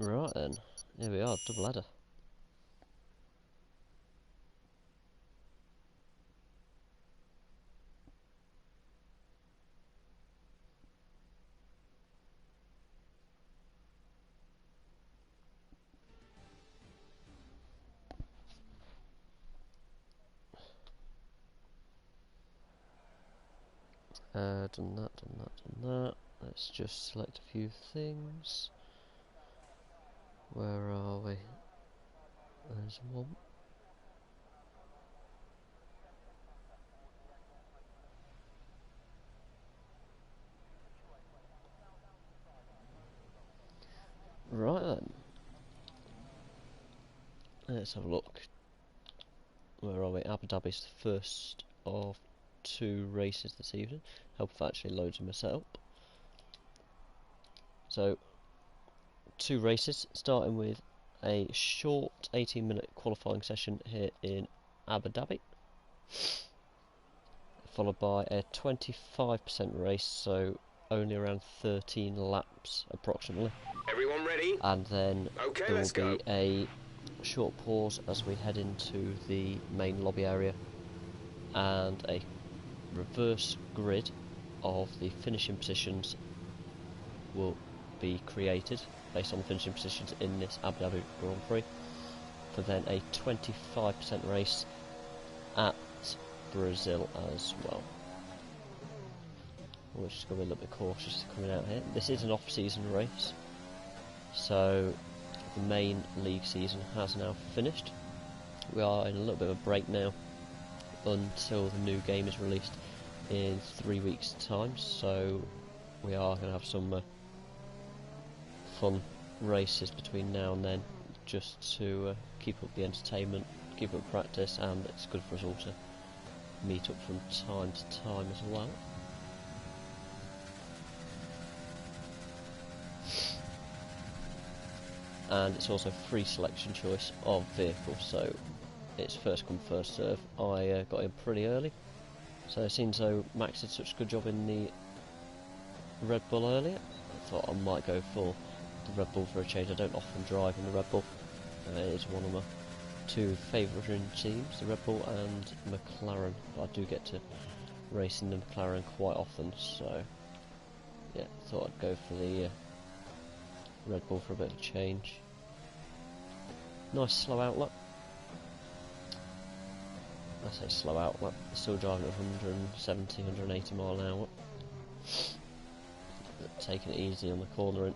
Right then, here we are, double header. Done that, done that, done that. Let's just select a few things. Where are we? There's one. Right then. Let's have a look. Where are we? Abu Dhabi's the first of 2 races this evening. Help if actually loads them myself. So, 2 races, starting with a short 18-minute qualifying session here in Abu Dhabi, followed by a 25% race, so only around 13 laps approximately. Everyone ready? And then Okay, there will let's be go. a short pause as we head into the main lobby area, and a reverse grid of the finishing positions will be created based on the finishing positions in this Abu Dhabi Grand Prix, for then a 25% race at Brazil as well. We're just going to be a little bit cautious coming out here. This is an off-season race, so the main league season has now finished. We are in a little bit of a break now until the new game is released in 3 weeks' time, so we are going to have some fun races between now and then, just to keep up the entertainment, keep up practice, and it's good for us all to meet up from time to time as well. And it's also free selection choice of vehicle, so it's first come first serve. I got in pretty early, so it seems though Max did such a good job in the Red Bull earlier, I thought I might go for the Red Bull for a change. I don't often drive in the Red Bull. It is one of my 2 favourite teams, the Red Bull and McLaren. But I do get to race in the McLaren quite often, so yeah, thought I'd go for the Red Bull for a bit of change. Nice slow outlet. I say slow outlet, still driving at 170, 180 mile an hour. Taking it easy on the cornering,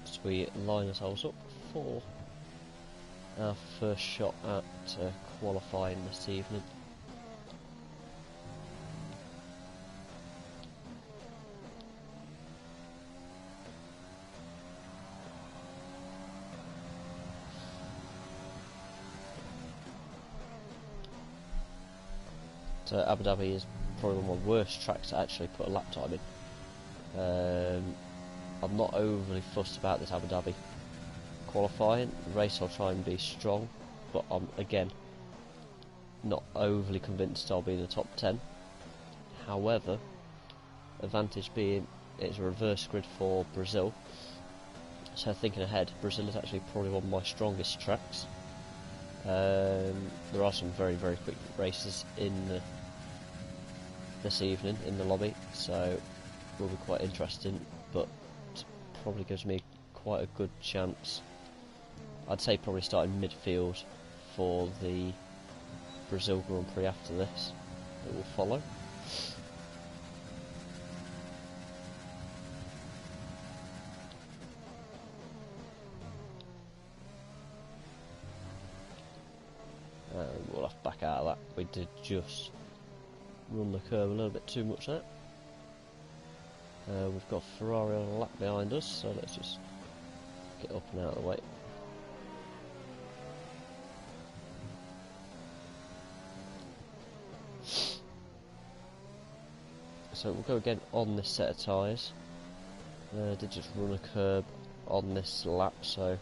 as we line ourselves up for our first shot at qualifying this evening. So Abu Dhabi is probably one of my worst tracks to actually put a lap time in. I'm not overly fussed about this Abu Dhabi qualifying. The race I'll try and be strong, but I'm again not overly convinced I'll be in the top 10. However, advantage being it's a reverse grid for Brazil, so thinking ahead, Brazil is actually probably one of my strongest tracks. There are some very quick races in this evening in the lobby, so will be quite interesting, but probably gives me quite a good chance. I'd say probably starting midfield for the Brazil Grand Prix after this that will follow. We'll have to back out of that. We did just run the curve a little bit too much there. We've got Ferrari on a lap behind us, so let's just get up and out of the way. So we'll go again on this set of tyres. Did just run a curb on this lap, so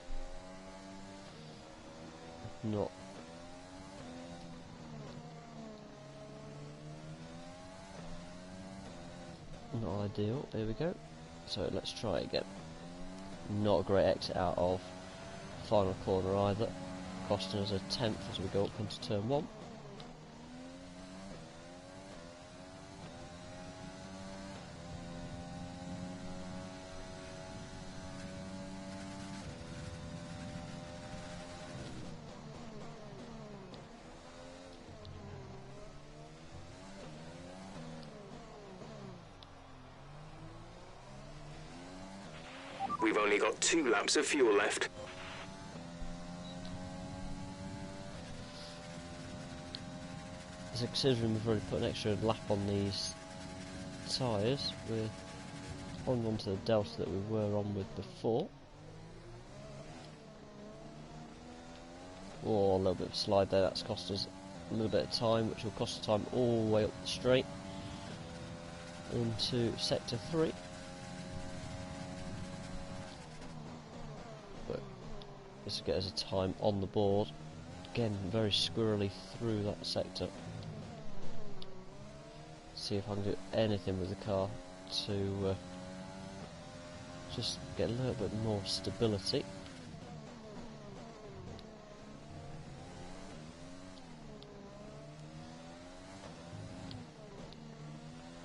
not ideal. There we go. So let's try again. not a great exit out of the final corner either, costing us a 10th as we go up into turn 1. We've only got 2 laps of fuel left. So considering we've already put an extra lap on these tyres, we're onto the delta that we were on with before. Oh, a little bit of a slide there, that's cost us a little bit of time, which will cost us time all the way up the straight into sector 3. But this will get us a time on the board. Again, very squirrely through that sector. See if I can do anything with the car to just get a little bit more stability.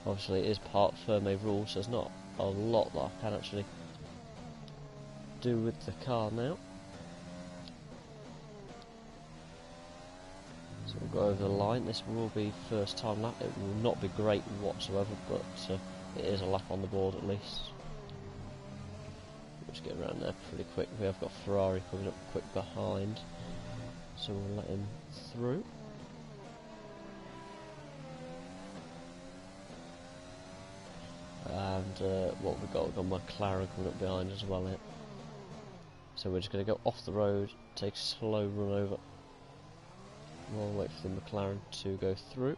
Obviously it is part Ferme rule, so there's not a lot that I can actually do with the car now. So we'll go over the line. This will be first time lap. It will not be great whatsoever, but it is a lap on the board at least. We'll just get around there pretty quick. We have got Ferrari coming up quick behind, so we'll let him through. And what we've got McLaren coming up behind as well here. So we're just going to go off the road, take a slow run over. We'll wait for the McLaren to go through.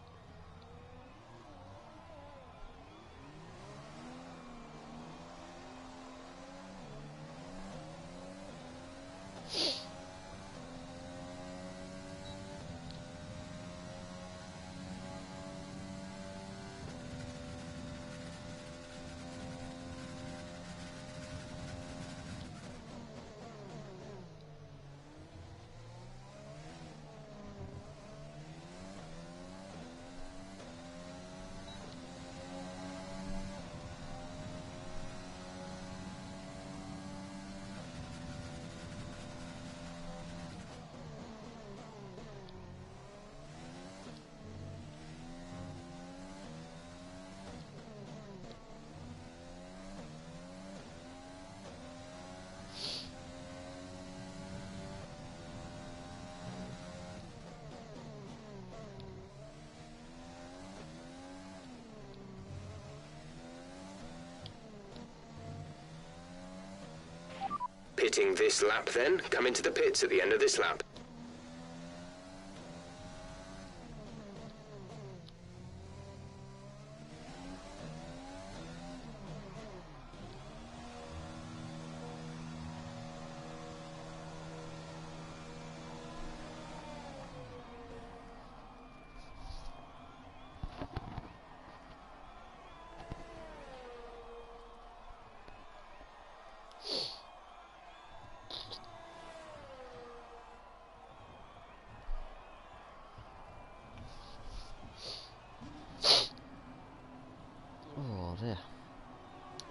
Pitting this lap then, come into the pits at the end of this lap.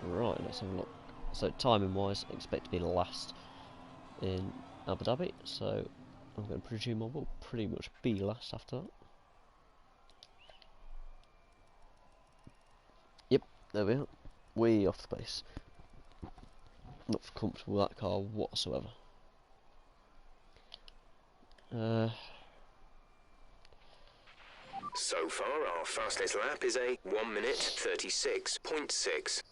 Right, let's have a look. So timing wise, I expect to be last in Abu Dhabi, so I'm going to presume I will pretty much be last after that. Yep, there we are. Way off the pace. Not comfortable with that car whatsoever. So far, our fastest lap is a 1 minute 36.6.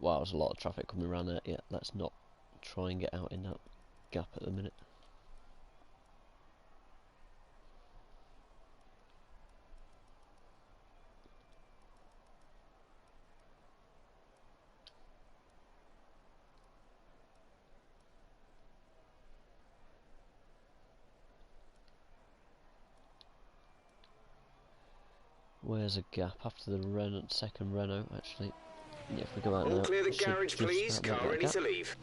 Wow, there's a lot of traffic coming around there. Yeah, let's not try and get out in that gap at the minute. Where's a gap after the second Renault, actually? Yeah, if we go out All now, clear the we should garage, just please. about make Car that ready gap. to leave.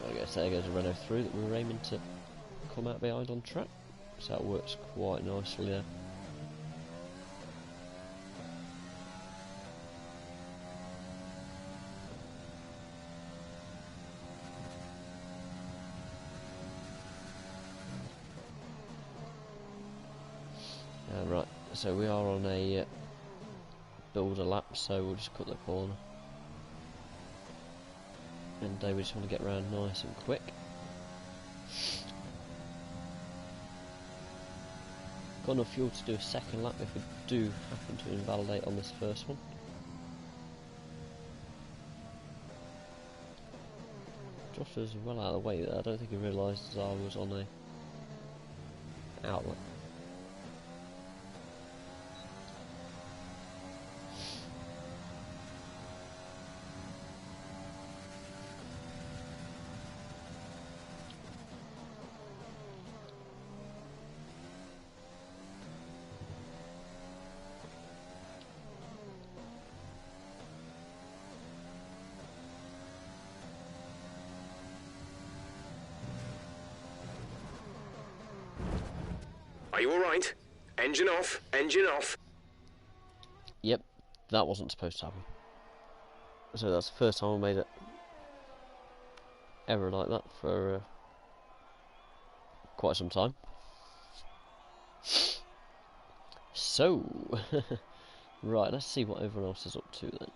I guess there goes a Renault through that we were aiming to come out behind on track. So that works quite nicely there. Right, so we are on a builder lap, so we'll just cut the corner. And we just want to get around nice and quick. Got enough fuel to do a second lap if we do happen to invalidate on this first one. Josh was well out of the way there. I don't think he realised I was on a outlet. Are you alright? Engine off, engine off. Yep, that wasn't supposed to happen. So that's the first time I made it ever like that for quite some time. So, right, let's see what everyone else is up to then.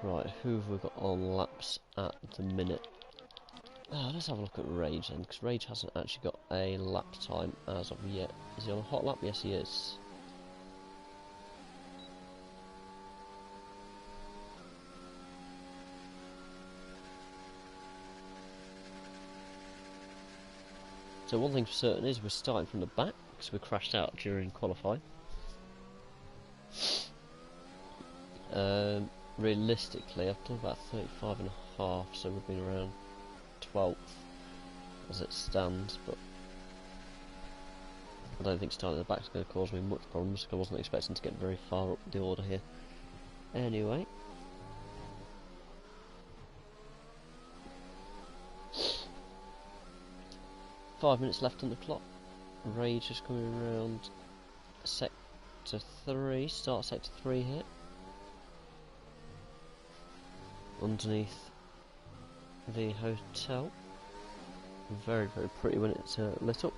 Right, who have we got on laps at the minute? Let's have a look at Rage then, because Rage hasn't actually got a lap time as of yet. Is he on a hot lap? Yes, he is. So one thing for certain is we're starting from the back, because we crashed out during qualifying. Realistically, I've done about 35 and a half, so we've been around 12th as it stands, but I don't think starting at the back is going to cause me much problems, because I wasn't expecting to get very far up the order here. Anyway, five minutes left on the clock. Rage is coming around sector 3, start sector 3 here. Underneath the hotel. Very, very pretty when it's lit up.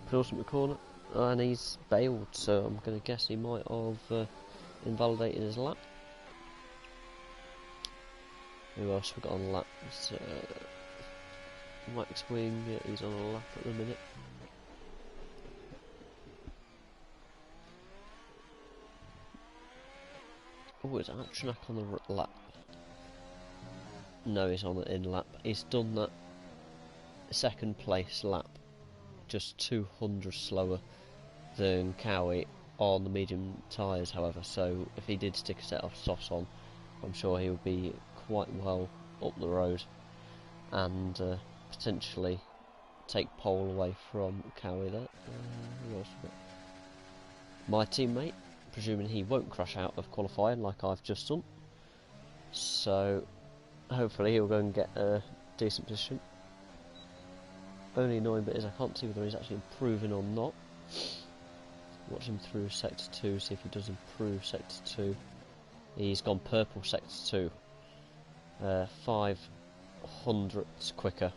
Penultimate corner, and he's bailed, so I'm going to guess he might have invalidated his lap. Who else we got on laps? Wax Wing, yeah, he's on a lap at the minute. Oh, is Atrenak on the lap? No, he's on the in lap. He's done that second place lap just 200 slower than Cowie on the medium tyres, however, so if he did stick a set of softs on, I'm sure he would be quite well up the road and potentially take pole away from Cowie there. Who else we got? My teammate, presuming he won't crash out of qualifying like I've just done, so hopefully he'll go and get a decent position. Only annoying bit is I can't see whether he's actually improving or not. Watch him through sector 2, see if he does improve sector 2. He's gone purple sector 2, 5 hundredths quicker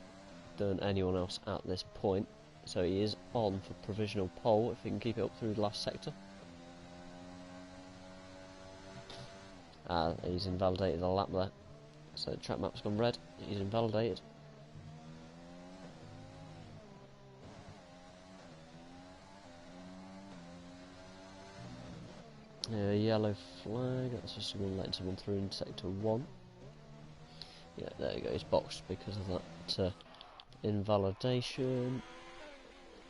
than anyone else at this point, so he is on for provisional pole if he can keep it up through the last sector. He's invalidated the lap there, so the track map's gone red, he's invalidated. Yellow flag, that's just someone letting someone through in sector 1. Yeah, there you go, he's boxed because of that invalidation.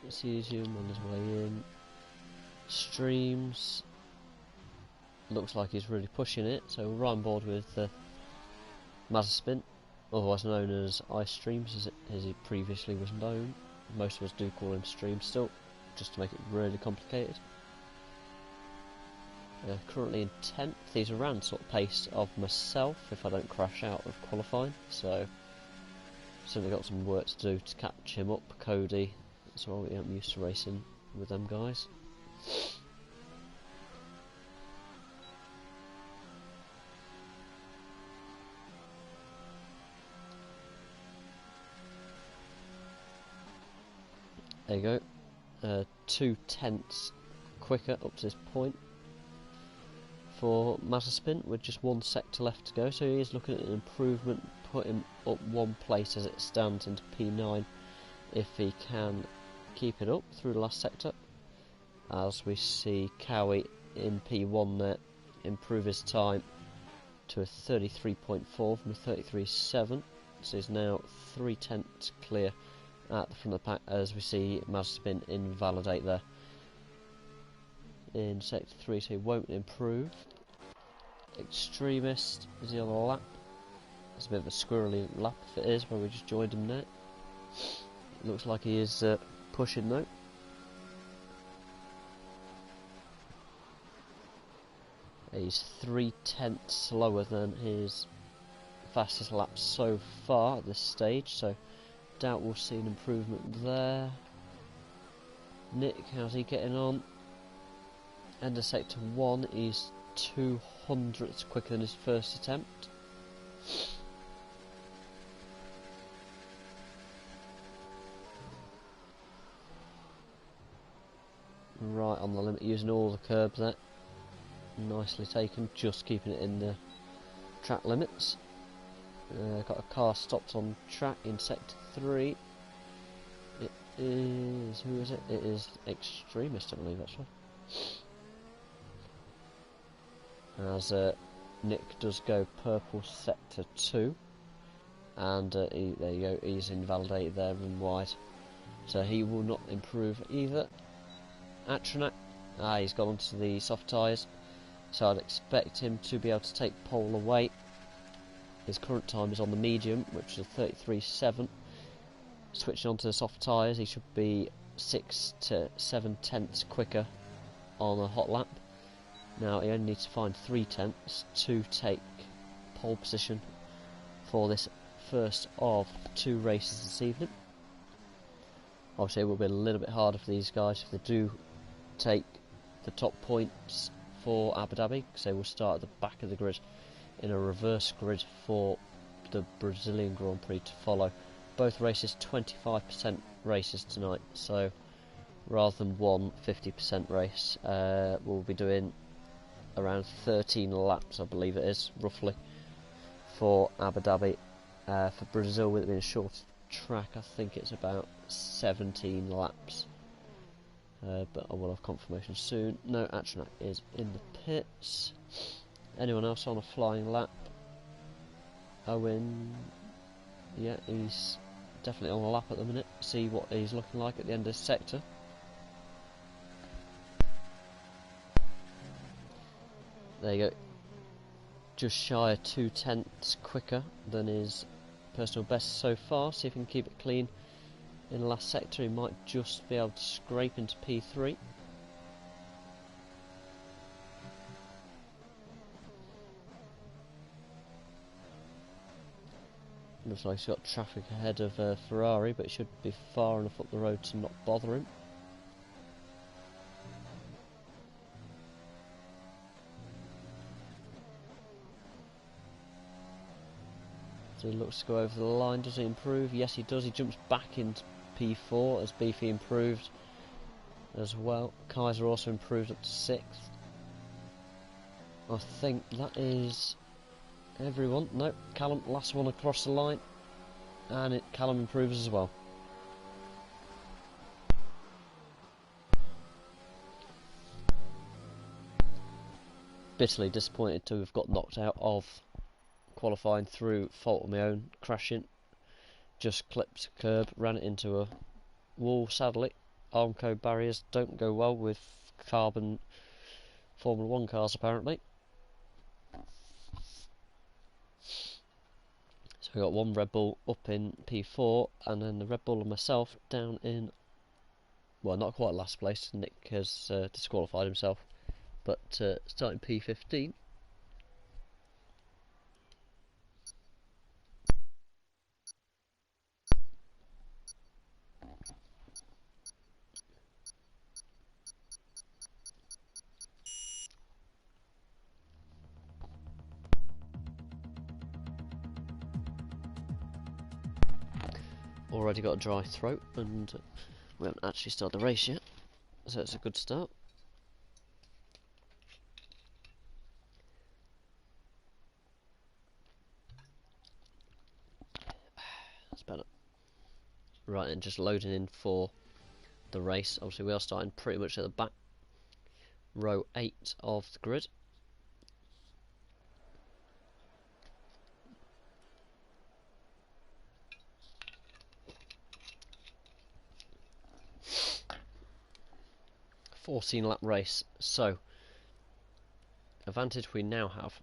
Cesium on his way in. Streams. Looks like he's really pushing it, so we're right on board with Mazepin, otherwise known as Ice Streams, as he previously was known. Most of us do call him Streams still, just to make it really complicated. Currently in 10th, he's around sort of pace of myself if I don't crash out of qualifying, so certainly got some work to do to catch him up. Cody, as well, I'm used to racing with them guys. There you go, 2/10 quicker up to this point for Mazepin with just one sector left to go, so he is looking at an improvement, put him up one place as it stands into P9 if he can keep it up through the last sector, as we see Cowie in P1 there improve his time to a 33.4 from a 33.7, so he's now 3/10 clear at the front of the pack, as we see Mazepin invalidate there in sector 3, so he won't improve. Extremist, is he on a lap? It's a bit of a squirrely lap if it is, where we just joined him there. It looks like he is pushing though. He's 3/10 slower than his fastest lap so far at this stage, so doubt we'll see an improvement there. Nick, how's he getting on? End of sector 1, he's 200ths quicker than his first attempt. Right on the limit, using all the curbs there. Nicely taken, just keeping it in the track limits. Got a car stopped on track in sector 3. It is, who is it? It is Extremist, I believe, actually. As Nick does go purple sector 2, and there you go, he's invalidated there and wide, so he will not improve either. Atronac, he's gone onto the soft tyres, so I'd expect him to be able to take pole away. His current time is on the medium, which is a 33.7. Switching onto the soft tyres, he should be 6 to 7/10 quicker on a hot lap. Now he only needs to find 3/10 to take pole position for this first of 2 races this evening. Obviously it will be a little bit harder for these guys if they do take the top points for Abu Dhabi, because they will start at the back of the grid in a reverse grid for the Brazilian Grand Prix to follow. Both races 25% races tonight, so rather than one 50% race, we'll be doing around 13 laps, I believe it is, roughly, for Abu Dhabi. For Brazil, with it being a short track, I think it's about 17 laps. But I will have confirmation soon. No, Atronac is in the pits. Anyone else on a flying lap? Owen, yeah, he's definitely on a lap at the minute. See what he's looking like at the end of this sector. There you go. Just shy of 2/10 quicker than his personal best so far. See if he can keep it clean in the last sector. He might just be able to scrape into P3. Looks like he's got traffic ahead of Ferrari, but it should be far enough up the road to not bother him. So he looks to go over the line. Does he improve? Yes, he does. He jumps back into P4 as Beefy improved as well. Kaiser also improved up to 6th. I think that is everyone. No, Callum, last one across the line, and Callum improves as well. Bitterly disappointed to have got knocked out of qualifying through fault of my own, crashing, just clipped a curb, ran it into a wall. Sadly, Armco barriers don't go well with carbon Formula 1 cars apparently. So we got one Red Bull up in P4 and then the Red Bull and myself down in, well, not quite last place. Nick has disqualified himself, but starting P15. Already got a dry throat and we haven't actually started the race yet, so it's a good start. That's better. Right, and just loading in for the race. Obviously we are starting pretty much at the back, row 8 of the grid. ...14 lap race, so advantage we now have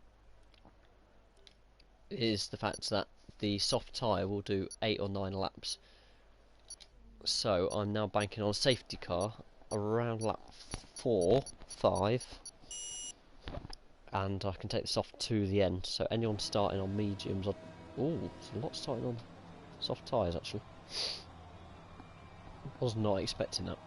is the fact that the soft tyre will do 8 or 9 laps. So I'm now banking on a safety car around lap 4, 5, and I can take the soft to the end. So anyone starting on mediums, oh, there's a lot starting on soft tyres actually. Was not expecting that.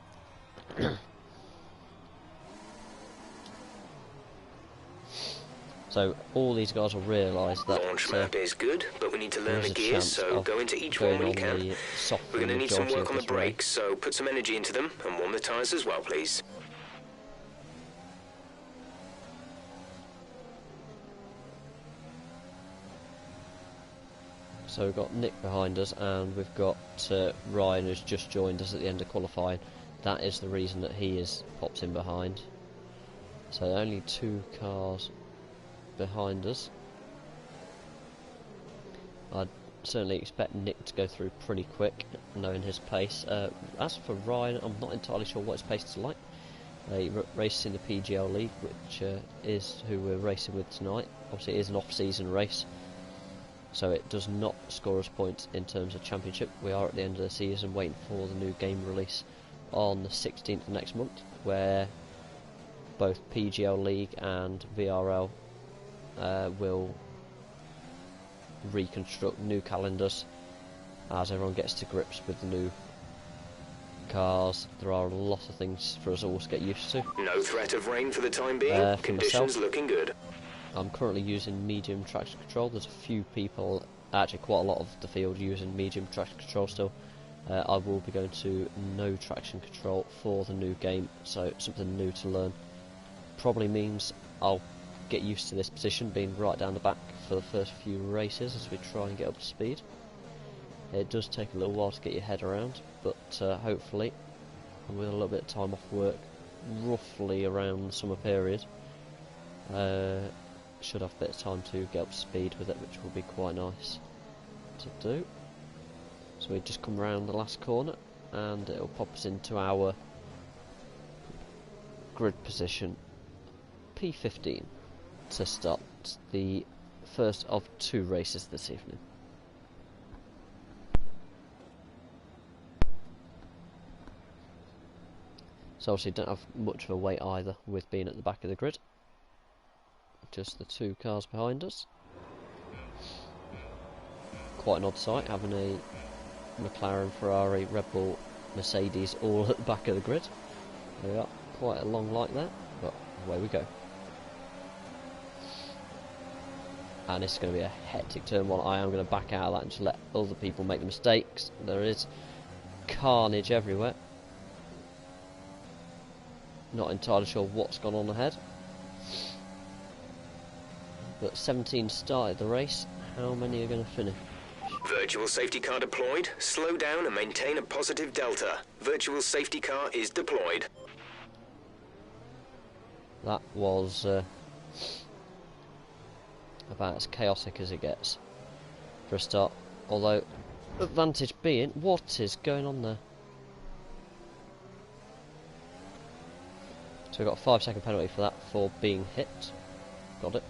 So all these guys will realise that launch map is good, but we need to learn the a gears, chance so of go into each going one when you on can. the soft We're going to need some majority work of on the this race. brakes, so put some energy into them and warm the tyres as well, please. So we've got Nick behind us and we've got Ryan who's just joined us at the end of qualifying. That is the reason that he is popped in behind. So only 2 cars behind us. I'd certainly expect Nick to go through pretty quick, knowing his pace. As for Ryan, I'm not entirely sure what his pace is like. He races in the PGL League, which is who we're racing with tonight. Obviously it is an off-season race, so it does not score us points in terms of championship. We are at the end of the season waiting for the new game release on the 16th of next month, where both PGL League and VRL will reconstruct new calendars as everyone gets to grips with the new cars. There are a lot of things for us all to get used to. No threat of rain for the time being. For Conditions myself, looking good. I'm currently using medium traction control. There's a few people, actually quite a lot of the field, using medium traction control still. I will be going to no traction control for the new game, so something new to learn. Probably means I'll get used to this position, being right down the back for the first few races as we try and get up to speed. It does take a little while to get your head around, but hopefully, with a little bit of time off work, roughly around the summer period, should have a bit of time to get up to speed with it, which will be quite nice to do. So we just come around the last corner and it'll pop us into our grid position P15 to start the first of 2 races this evening. So obviously don't have much of a wait either with being at the back of the grid. Just the 2 cars behind us. Quite an odd sight having a McLaren, Ferrari, Red Bull, Mercedes all at the back of the grid. There we are, quite a long light there, but away we go. And it's going to be a hectic turn 1. I am going to back out of that and just let other people make the mistakes. There is carnage everywhere. Not entirely sure what's gone on ahead. But 17 started the race. How many are going to finish? Virtual safety car deployed. Slow down and maintain a positive delta. Virtual safety car is deployed. That was about as chaotic as it gets for a start. Although, advantage being, what is going on there? So we've got a 5-second penalty for that, for being hit. Got it.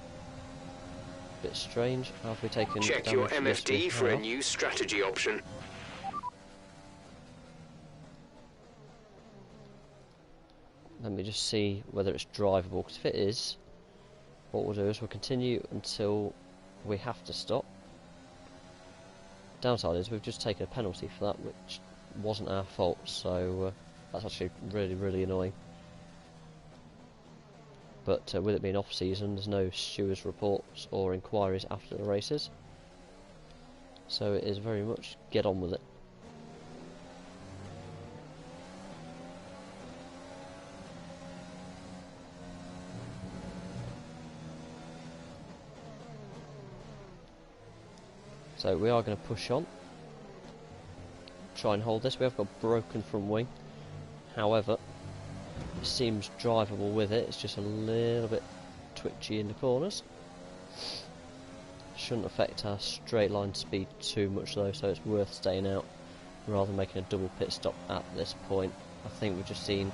Bit strange. How have we taken Check damage? your Yes, we MFD for a have. new strategy option. Let me just see whether it's drivable, because if it is, what we'll do is we'll continue until we have to stop. Downside is we've just taken a penalty for that, which wasn't our fault, so that's actually really, really annoying. But with it being off season, there's no stewards reports or inquiries after the races, so it is very much get on with it. So we are going to push on, try and hold this. We have got broken front wing, however it seems drivable with it. It's just a little bit twitchy in the corners. Shouldn't affect our straight line speed too much though, so it's worth staying out rather than making a double pit stop at this point. I think we've just seen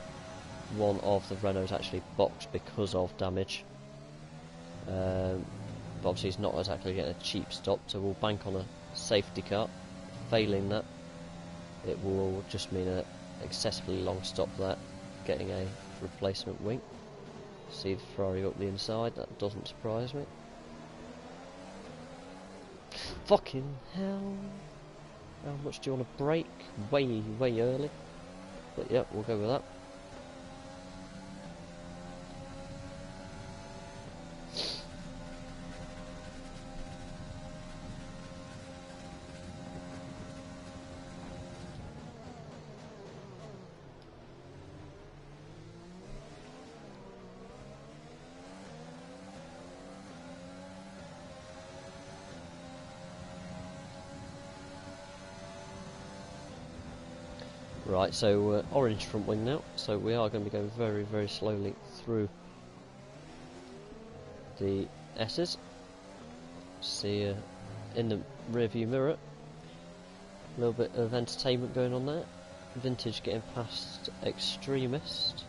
one of the Renaults actually boxed because of damage. But obviously he's not exactly getting a cheap stop, so we'll bank on a safety car. Failing that, it will just mean an excessively long stop there, getting a replacement wing. See the Ferrari up the inside, that doesn't surprise me. Fucking hell. How much do you want to brake? Way early. But yeah, we'll go with that. Right, so orange front wing now, so we are going to be going very, very slowly through the S's. See in the rear view mirror, a little bit of entertainment going on there. Vintage getting past Extremist.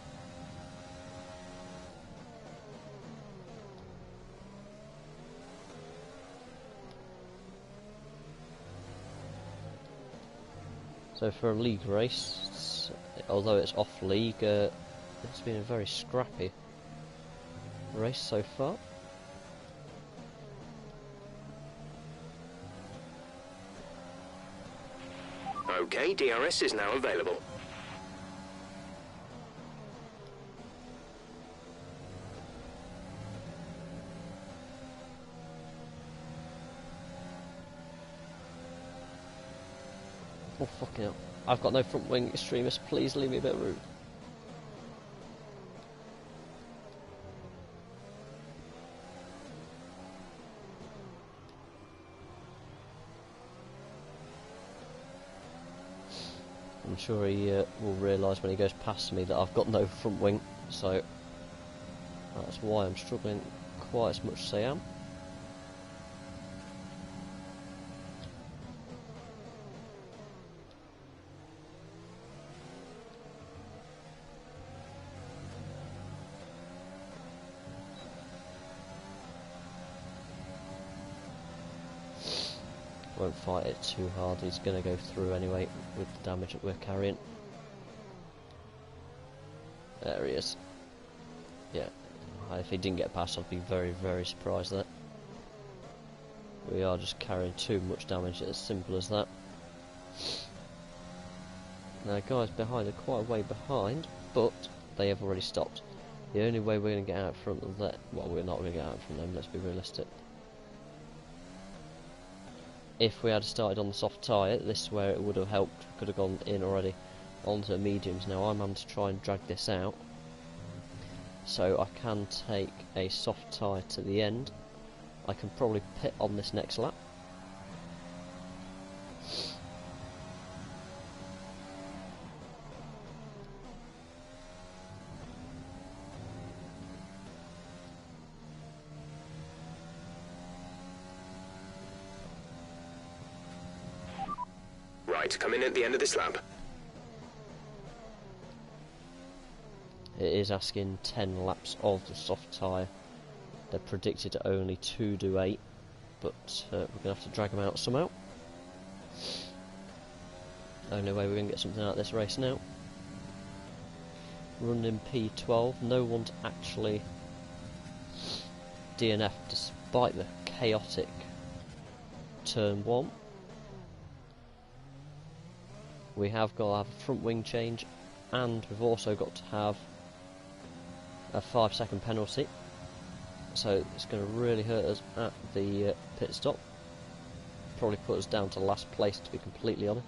So for a league race, although it's off league, it's been a very scrappy race so far. Okay, DRS is now available. Oh fucking hell. I've got no front wing extremist, please leave me a bit of room. I'm sure he will realise when he goes past me that I've got no front wing, so that's why I'm struggling quite as much as I am. Won't fight it too hard, he's going to go through anyway with the damage that we're carrying. There he is. Yeah, if he didn't get past I'd be very, very surprised at that. We are just carrying too much damage, it's as simple as that. Now guys behind are quite a way behind, but they have already stopped. The only way we're going to get out from them, well, we're not going to get out from them, let's be realistic. If we had started on the soft tyre, this is where it would have helped. We could have gone in already onto the mediums. Now I'm having to try and drag this out, so I can take a soft tyre to the end. I can probably pit on this next lap. expect to come in at the end of this lap. It is asking 10 laps of the soft tyre. They're predicted to only 2 do 8, but we're going to have to drag them out somehow. Only way we're going to get something out of this race now. Running P12, no one's actually DNF despite the chaotic turn 1. We have got to have a front wing change, and we've also got to have a 5-second penalty, so it's going to really hurt us at the pit stop. Probably put us down to last place, to be completely honest.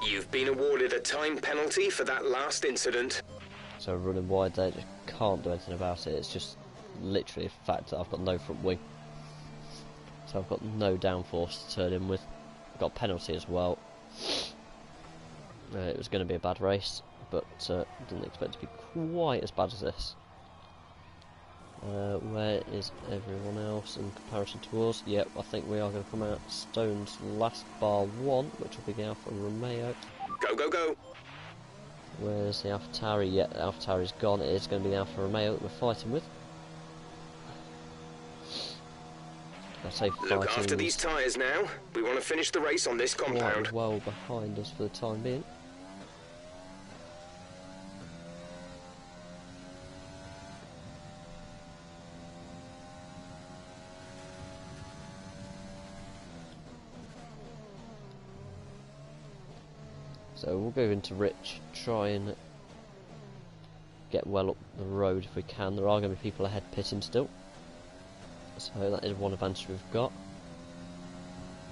You've been awarded a time penalty for that last incident. So running wide there, just can't do anything about it. It's just literally a fact that I've got no front wing, so I've got no downforce to turn in with. I've got a penalty as well. It was going to be a bad race, but didn't expect it to be quite as bad as this. Where is everyone else in comparison to us? Yep, I think we are going to come out stones last, bar 1, which will be the Alfa Romeo. Go, go, go! Where's the AlphaTauri? Yeah, the AlphaTauri's gone. It is going to be the Alfa Romeo that we're fighting with. I say fighting. Look after these tyres now. We want to finish the race on this compound. Quite well behind us for the time being. So we'll go into Rich, try and get well up the road if we can. There are going to be people ahead pitting still, so that is one advantage we've got.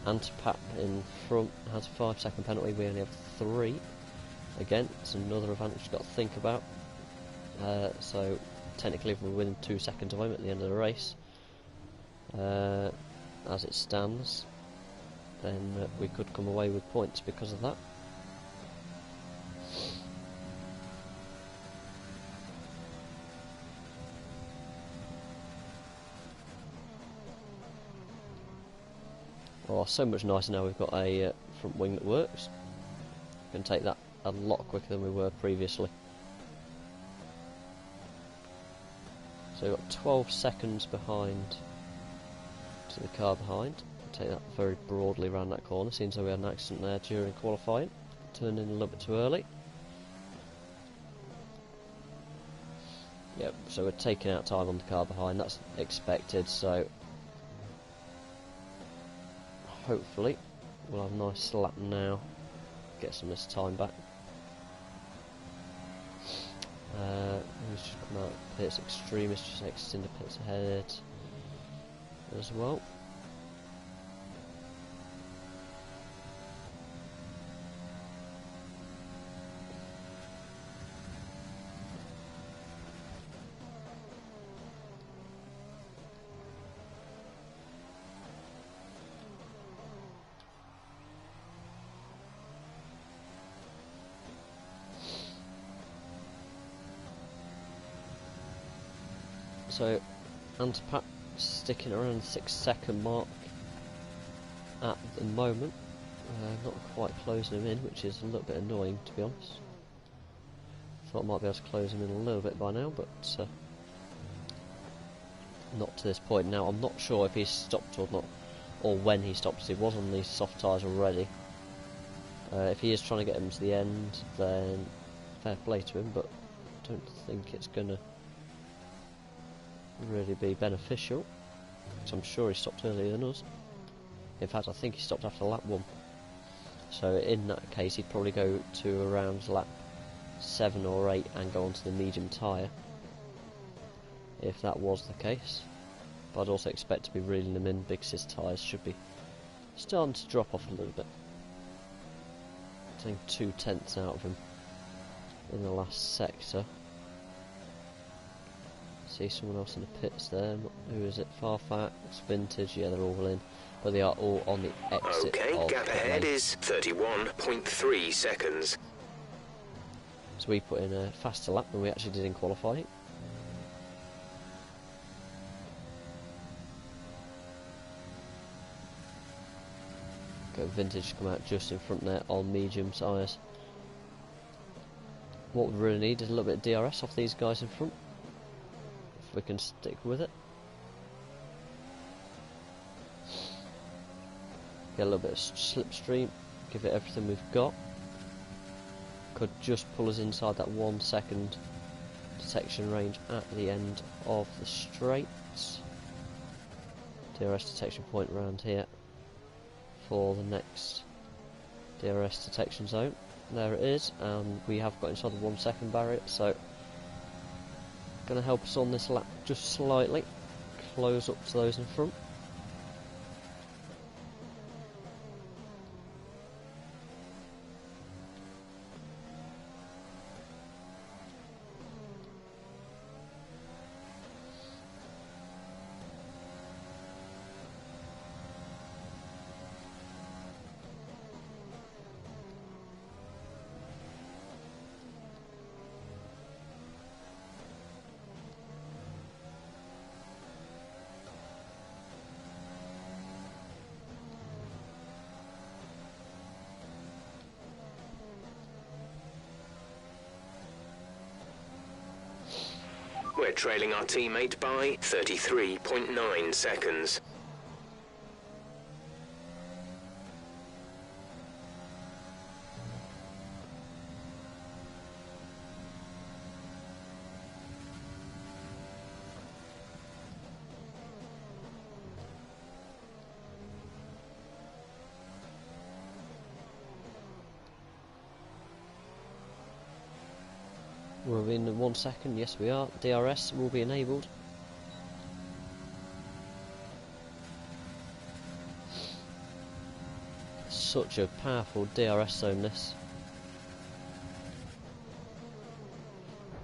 Antipat in front has a 5-second penalty, we only have 3. Again, it's another advantage we've got to think about. So technically if we're within 2 seconds of him at the end of the race, as it stands, then we could come away with points because of that. Oh, so much nicer now we've got a front wing that works. We can take that a lot quicker than we were previously. So we've got 12 seconds behind to the car behind. We'll take that very broadly around that corner. Seems like we had an accident there during qualifying. Turned in a little bit too early. Yep, so we're taking out time on the car behind. That's expected, so hopefully we'll have a nice lap now, get some of this time back. Who's just come out? Pits Extremist just exiting the pits ahead as well. So Antipat sticking around the 6-second mark at the moment, not quite closing him in, which is a little bit annoying to be honest. Thought I might be able to close him in a little bit by now, but not to this point. Now I'm not sure if he's stopped or not, or when he stopped. He was on these soft tyres already. If he is trying to get him to the end, then fair play to him, but I don't think it's going to really be beneficial, because I'm sure he stopped earlier than us. In fact, I think he stopped after lap 1. So in that case, he'd probably go to around lap 7 or 8 and go onto the medium tyre, if that was the case. But I'd also expect to be reeling them in because his tyres should be Starting to drop off a little bit. Taking 2/10 out of him in the last sector. See someone else in the pits there. Who is it? Farfax, Vintage, yeah, they're all in. But they are all on the exit. Okay, gap ahead is 31.3 seconds. So we put in a faster lap than we actually did in qualifying. Got Vintage come out just in front there on medium tyres. What we really need is a little bit of DRS off these guys in front. If we can stick with it. Get a little bit of slipstream, give it everything we've got. Could just pull us inside that 1 second detection range at the end of the straights. DRS detection point around here for the next DRS detection zone. There it is, and we have got inside the 1 second barrier, so going to help us on this lap just slightly, close up to those in front. We're trailing our teammate by 33.9 seconds. We're in 1 second, yes we are. DRS will be enabled. Such a powerful DRS zone this.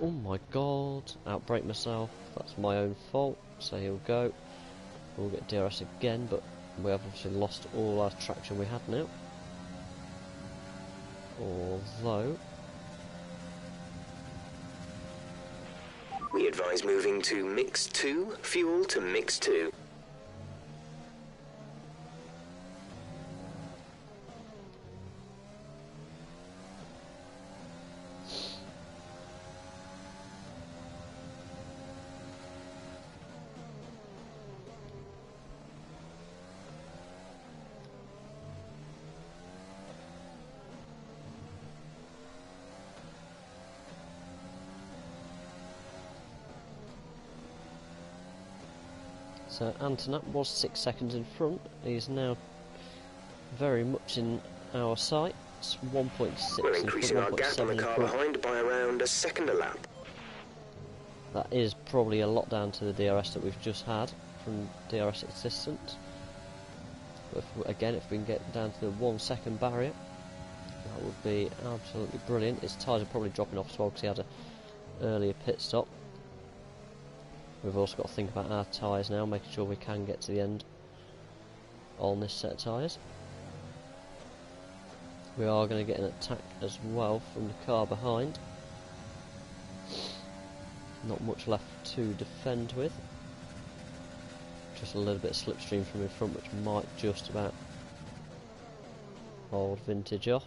Oh my god, outbrake myself, that's my own fault, so he'll go. We'll get DRS again, but we have obviously lost all our traction we had now. Although we advise moving to mix 2, fuel to mix 2. so Antonap was 6 seconds in front. He's now very much in our sights. 1.6 We're in increasing front, our gap on the 1.7 in car front. behind by around a second a lap. That is probably a lot down to the DRS that we've just had from DRS assistance. But again, if we can get down to the 1 second barrier, that would be absolutely brilliant. His tyres are probably dropping off as well because he had an earlier pit stop. We've also got to think about our tyres now, making sure we can get to the end on this set of tyres. We are going to get an attack as well from the car behind. Not much left to defend with. Just a little bit of slipstream from in front, which might just about hold Vintage off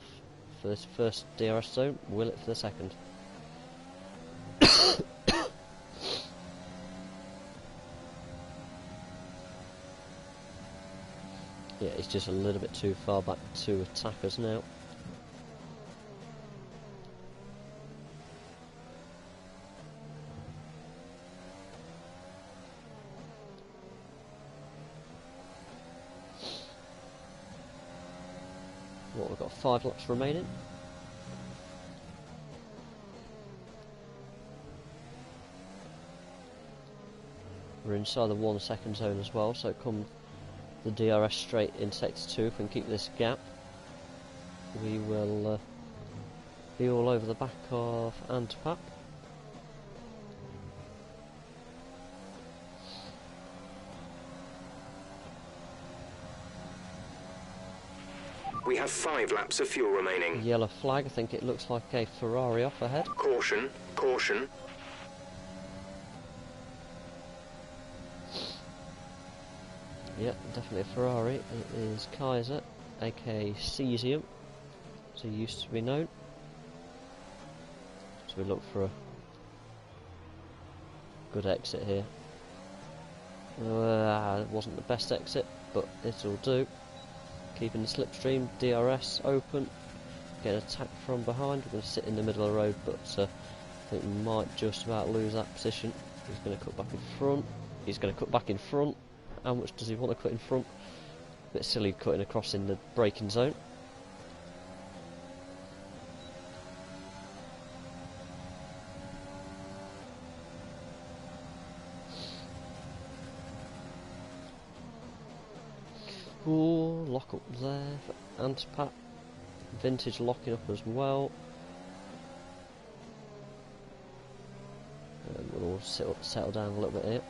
for this first DRS zone. Will it for the second? Yeah, it's just a little bit too far back to attack us now. What, we've got 5 laps remaining. We're inside the 1 second zone as well, so come the DRS straight in sector 2. If we can keep this gap, we will be all over the back of Antwerp. We have 5 laps of fuel remaining. Yellow flag, I think it looks like a Ferrari off ahead. Caution, caution. Yeah, definitely a Ferrari. It is Kaiser, aka Cesium, as he used to be known. So we look for a good exit here. It wasn't the best exit, but it'll do. Keeping the slipstream, DRS open, getting attacked from behind. We're going to sit in the middle of the road, but I think we might just about lose that position. He's going to cut back in front. He's going to cut back in front. How much does he want to cut in front? A bit silly cutting across in the braking zone. Ooh, lock up there for Antwerp. Vintage locking up as well. And we'll all settle down a little bit here.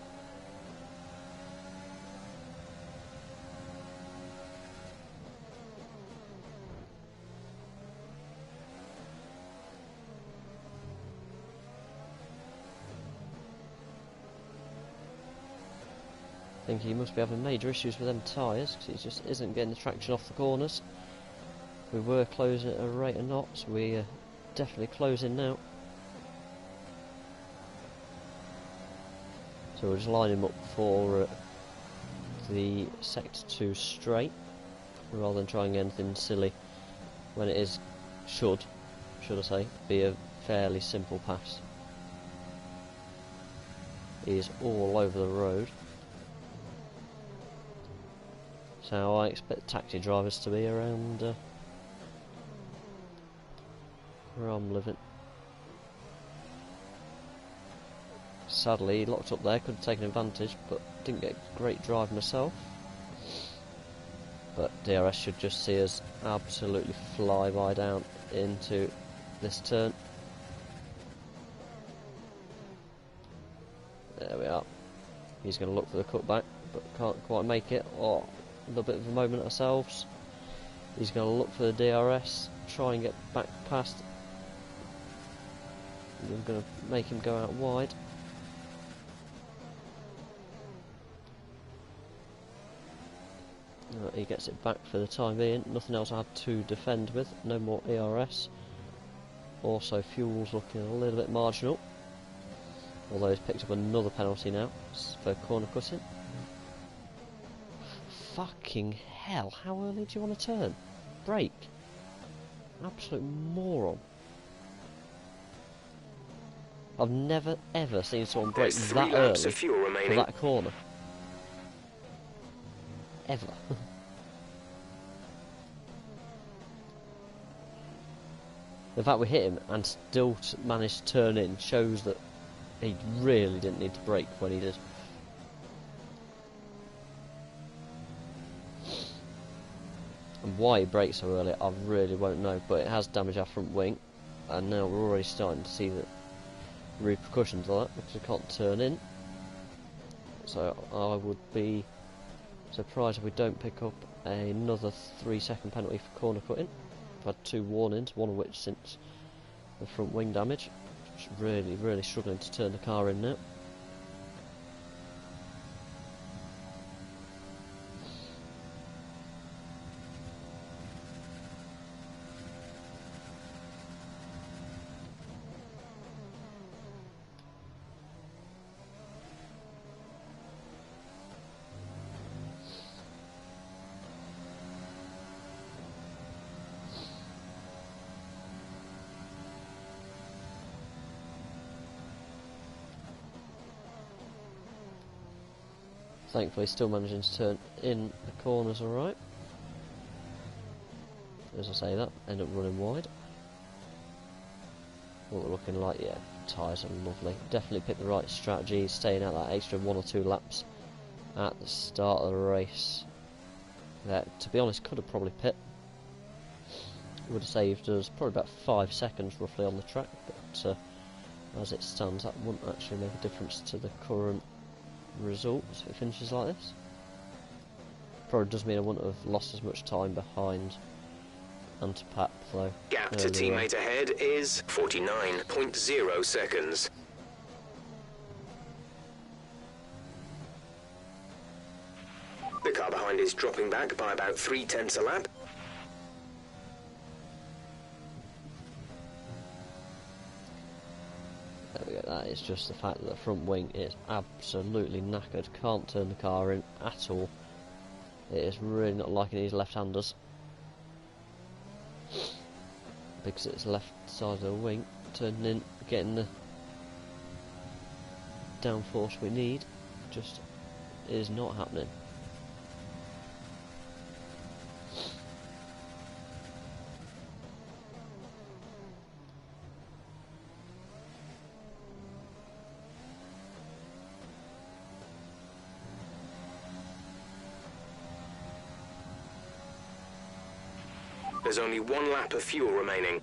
I think he must be having major issues with them tyres, because he just isn't getting the traction off the corners. We were closing at a rate of knots, we're definitely closing now. So we'll just line him up for the sector 2 straight, rather than trying anything silly when it is, should I say, be a fairly simple pass. He is all over the road. So I expect taxi drivers to be around where I'm living. Sadly, he locked up there, could have taken advantage, but didn't get a great drive myself. But DRS should just see us absolutely fly by down into this turn. There we are. He's going to look for the cutback, but can't quite make it. Oh, a little bit of a moment ourselves. He's going to look for the DRS, try and get back past. I'm going to make him go out wide. He gets it back for the time being. Nothing else I had to defend with. No more ERS. Also, fuel's looking a little bit marginal. Although he's picked up another penalty now for corner cutting. Fucking hell, how early do you want to turn? Brake. Absolute moron. I've never ever seen someone brake that early for that corner. Ever. The fact we hit him and still managed to turn in shows that he really didn't need to brake when he did. And why he braked so early, I really won't know, but it has damaged our front wing, and now we're already starting to see the repercussions of that because we can't turn in. So I would be surprised if we don't pick up another 3-second penalty for corner cutting. I've had 2 warnings, one of which since the front wing damage. Just really struggling to turn the car in now. Thankfully still managing to turn in the corners alright. As I say that, end up running wide. What we're looking like, yeah, tyres are lovely. Definitely picked the right strategy, staying out that extra 1 or 2 laps at the start of the race. that, to be honest, could have probably pit. It would have saved us probably about 5 seconds roughly on the track, but as it stands, that wouldn't actually make a difference to the current result if it finishes like this. Probably does mean I wouldn't have lost as much time behind Antipap though. Gap to teammate ahead is 49.0 seconds. The car behind is dropping back by about 0.3 a lap. There we go, that is just the fact that the front wing is absolutely knackered, can't turn the car in at all. It is really not liking these left-handers. Because it's left side of the wing, turning in, getting the downforce we need, just is not happening. There's only 1 lap of fuel remaining.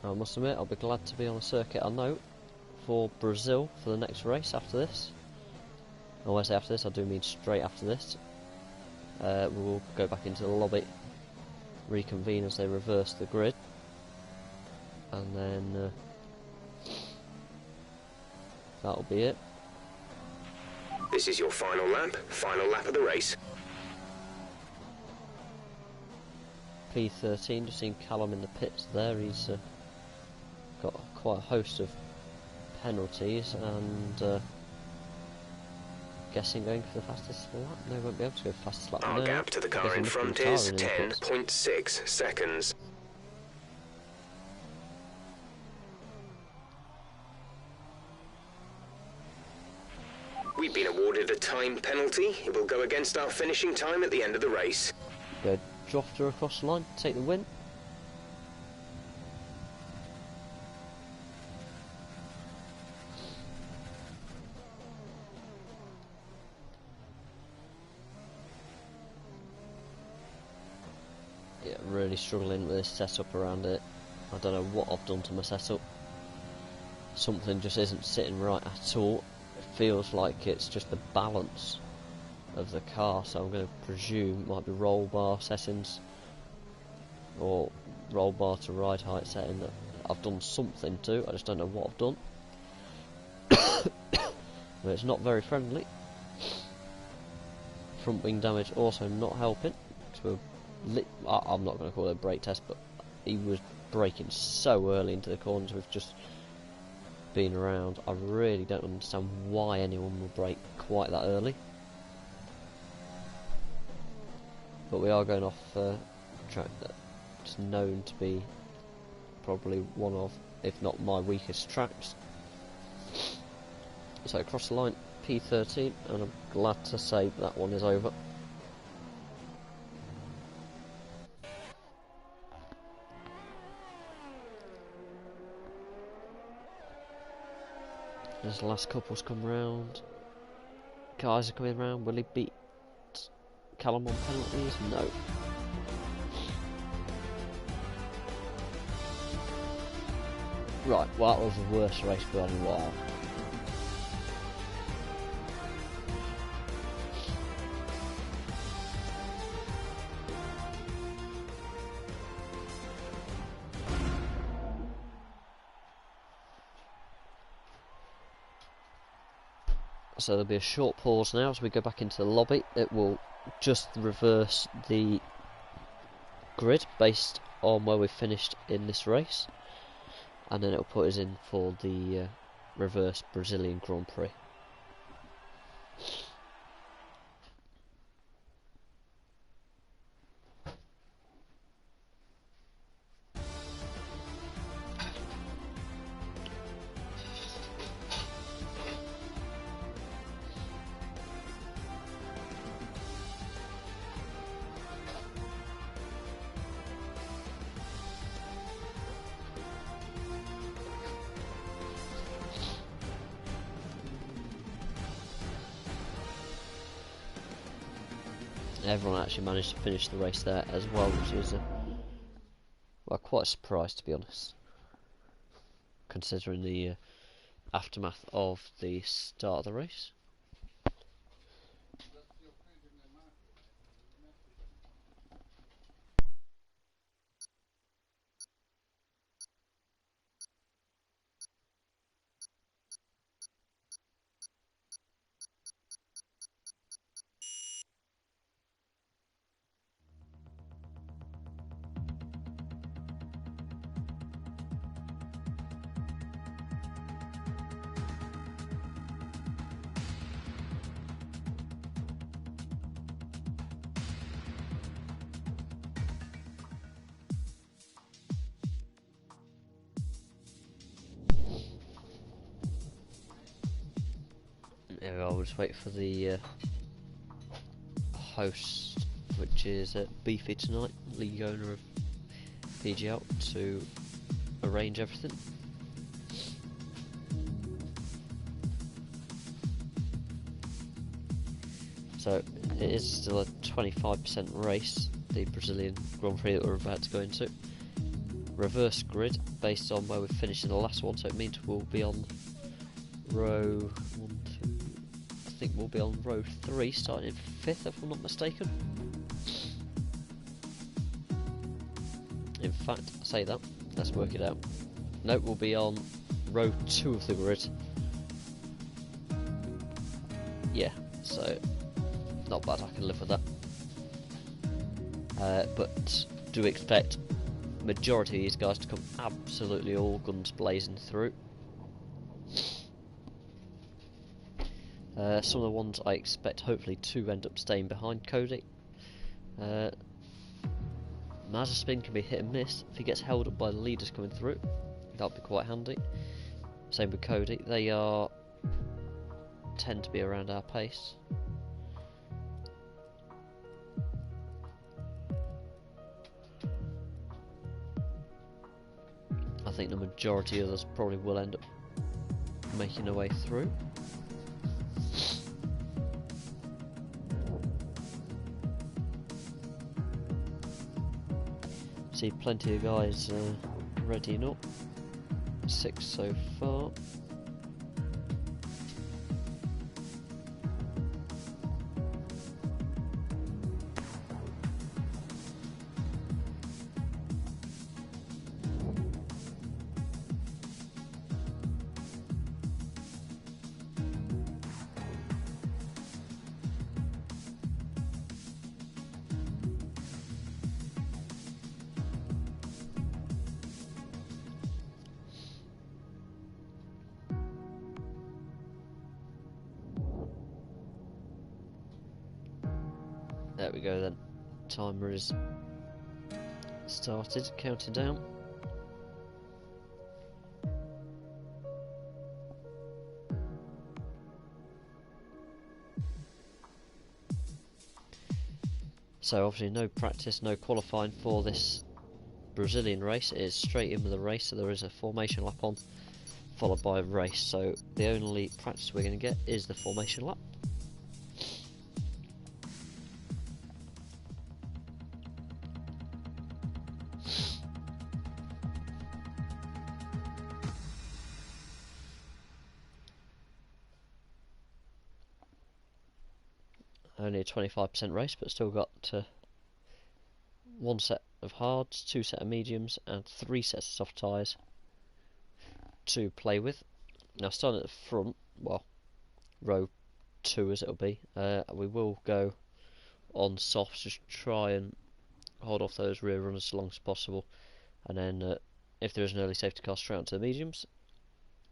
I must admit, I'll be glad to be on a circuit I know for Brazil for the next race after this. And when I say after this, I do mean straight after this. We'll go back into the lobby, reconvene as they reverse the grid, and then that'll be it. This is your final lap of the race. P13, just seen Callum in the pits there. He's got quite a host of penalties, and guessing going for the fastest lap. No, won't be able to go fastest lap. Our gap to the car in front is 10.6 seconds. We've been awarded a time penalty. It will go against our finishing time at the end of the race. Go draft her across the line, take the win. Yeah, really struggling with this setup around it. I don't know what I've done to my setup. Something just isn't sitting right at all. It feels like it's just the balance of the car, so I'm going to presume it might be roll bar settings or roll bar to ride height setting that I've done something to. I just don't know what I've done. But it's not very friendly. Front wing damage also not helping. I'm not going to call it a brake test, but he was braking so early into the corners with just being around. I really don't understand why anyone will brake quite that early. But we are going off a track that's known to be probably one of, if not my weakest tracks. So across the line, P13, and I'm glad to say that one is over. As the last couple's come round, guys are coming round. Will he beat Callum on penalties? No. Right, well that was the worst race we've had in a while. So there'll be a short pause now as we go back into the lobby. It will just reverse the grid based on where we finished in this race, and then it'll put us in for the reverse Brazilian Grand Prix. Everyone actually managed to finish the race there as well, which is well, quite a surprise, to be honest, considering the aftermath of the start of the race. Yeah, I'll just wait for the host, which is Beefy tonight, league owner of PGL, to arrange everything. So it is still a 25% race, the Brazilian Grand Prix that we're about to go into. Reverse grid based on where we finished in the last one, so it means we'll be on row 1, 2, I think we'll be on row 3, starting in 5th if I'm not mistaken. In fact, I say that, let's work it out. No, we'll be on row 2 of the grid. Yeah, so not bad, I can live with that. But do expect majority of these guys to come absolutely all guns blazing through. Some of the ones I expect hopefully to end up staying behind Cody. Mazepin can be hit and miss. If he gets held up by the leaders coming through, that'll be quite handy. Same with Cody. They tend to be around our pace. I think the majority of us probably will end up making their way through. See plenty of guys readying up. 6 so far. There we go then. Timer is started, counting down. So obviously no practice, no qualifying for this Brazilian race. It is straight in with the race, so there is a formation lap on, followed by a race. So the only practice we're going to get is the formation lap. Only a 25% race, but still got 1 set of hards, 2 set of mediums, and 3 sets of soft tyres to play with. Now, starting at the front, well, row 2 as it'll be, we will go on softs, just try and hold off those rear runners as long as possible, and then if there is an early safety car, straight onto the mediums.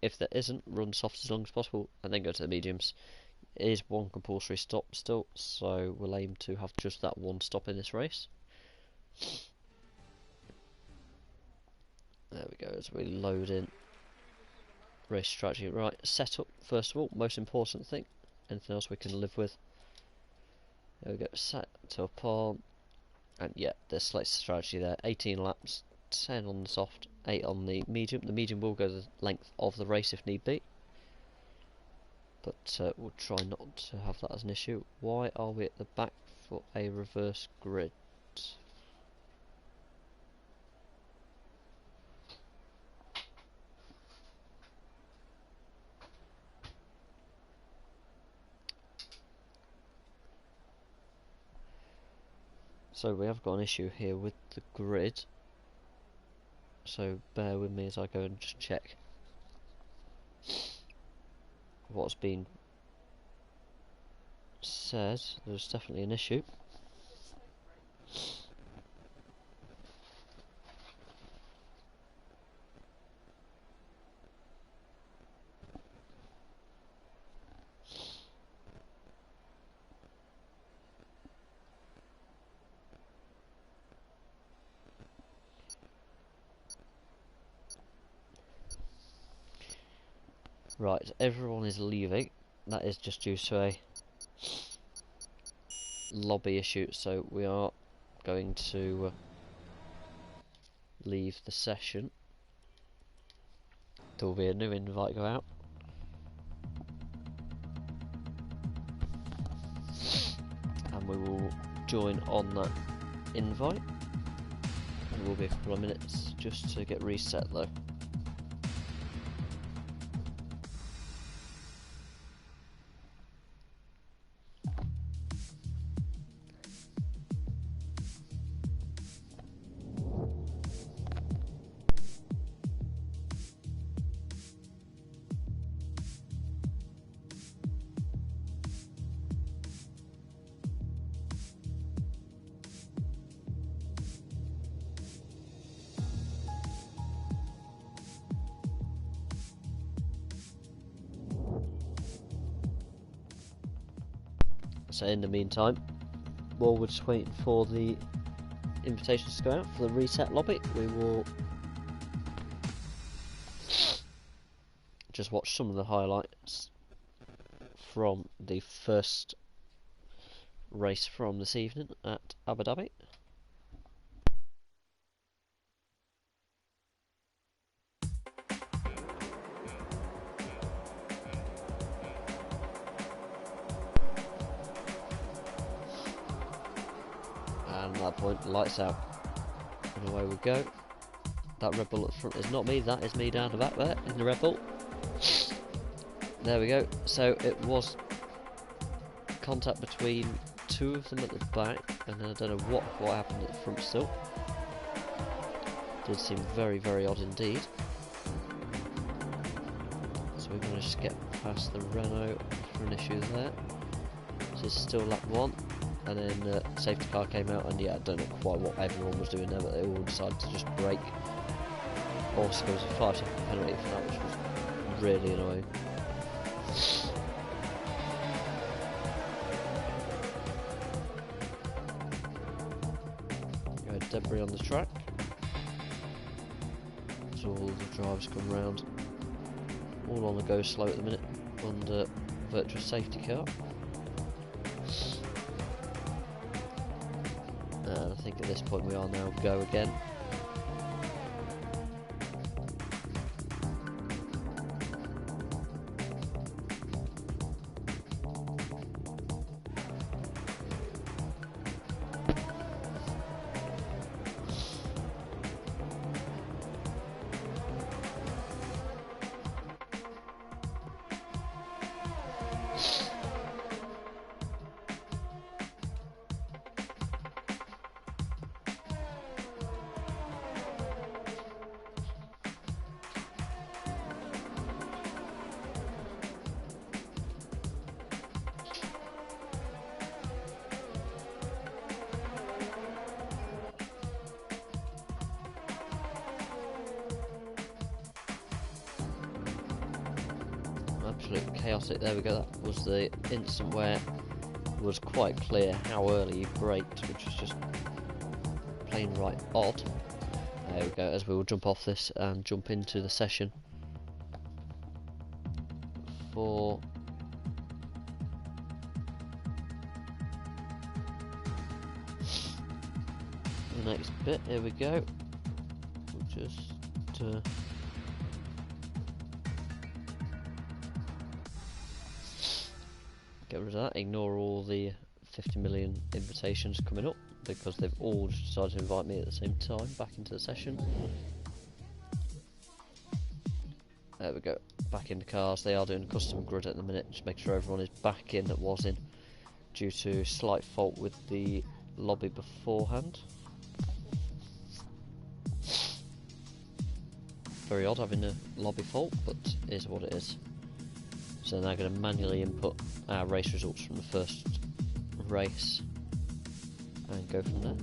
If there isn't, run softs as long as possible, and then go to the mediums. It is 1 compulsory stop still, so we'll aim to have just that 1 stop in this race. There we go, as we load in race strategy. Right, setup first of all, most important thing. Anything else we can live with. There we go, set to upon, and yeah, there's select strategy there. 18 laps, 10 on the soft, 8 on the medium. The medium will go the length of the race if need be, but we'll try not to have that as an issue. Why are we at the back for a reverse grid. So we have got an issue here with the grid, so bear with me as I go and just check what's been said. There's definitely an issue. Right, everyone is leaving. That is just due to a lobby issue, so we are going to leave the session. There will be a new invite go out. And we will join on that invite. It will be a couple of minutes just to get reset though. So in the meantime, while we're just waiting for the invitations to go out for the reset lobby, we will just watch some of the highlights from the first race from this evening at Abu Dhabi. And at that point, lights out, and away we go. That Red Bull at the front is not me, that is me down the back there in the Red Bull. There we go. So it was contact between two of them at the back, and I don't know what happened at the front still. Did seem very, very odd indeed. So we managed to get past the Renault for an issue there. So it's still lap 1. And then the safety car came out, and yeah, I don't know quite what everyone was doing there, but they all decided to just brake. Also, there was a 5-second penalty for that, which was really annoying. We had debris on the track, so all the drivers come round, all on the go slow at the minute, under virtual safety car. And I think at this point we are now go again. Absolute chaotic. There we go. That was the instant where it was quite clear how early he braked, which was just plain right odd. There we go, as we will jump off this and jump into the session for the next bit. Here we go. We'll just get rid of that, ignore all the 50 million invitations coming up because they've all just decided to invite me at the same time back into the session. There we go, back into cars. They are doing a custom grid at the minute, just make sure everyone is back in that was in, due to slight fault with the lobby beforehand. Very odd having a lobby fault, but it is what it is. So now I'm going to manually input our race results from the first race and go from there.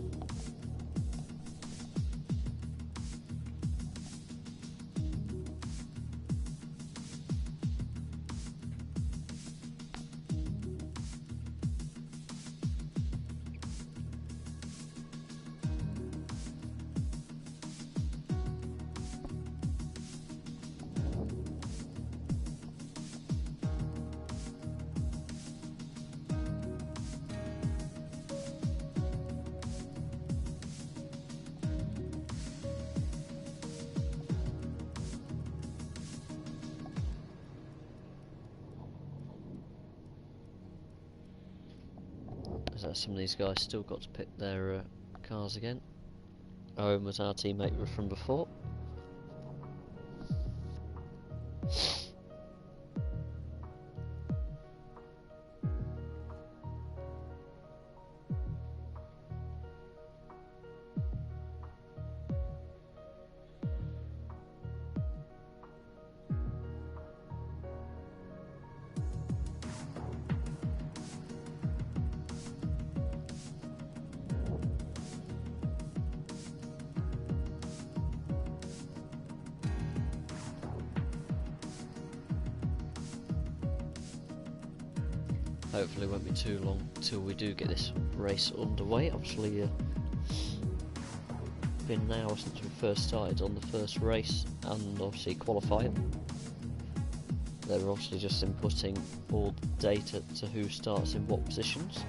Some of these guys still got to pick their cars again. Owen was our teammate from before. Hopefully it won't be too long till we do get this race underway. Obviously been an hour since we first started on the first race and obviously qualifying. They were obviously just inputting all the data to who starts in what positions.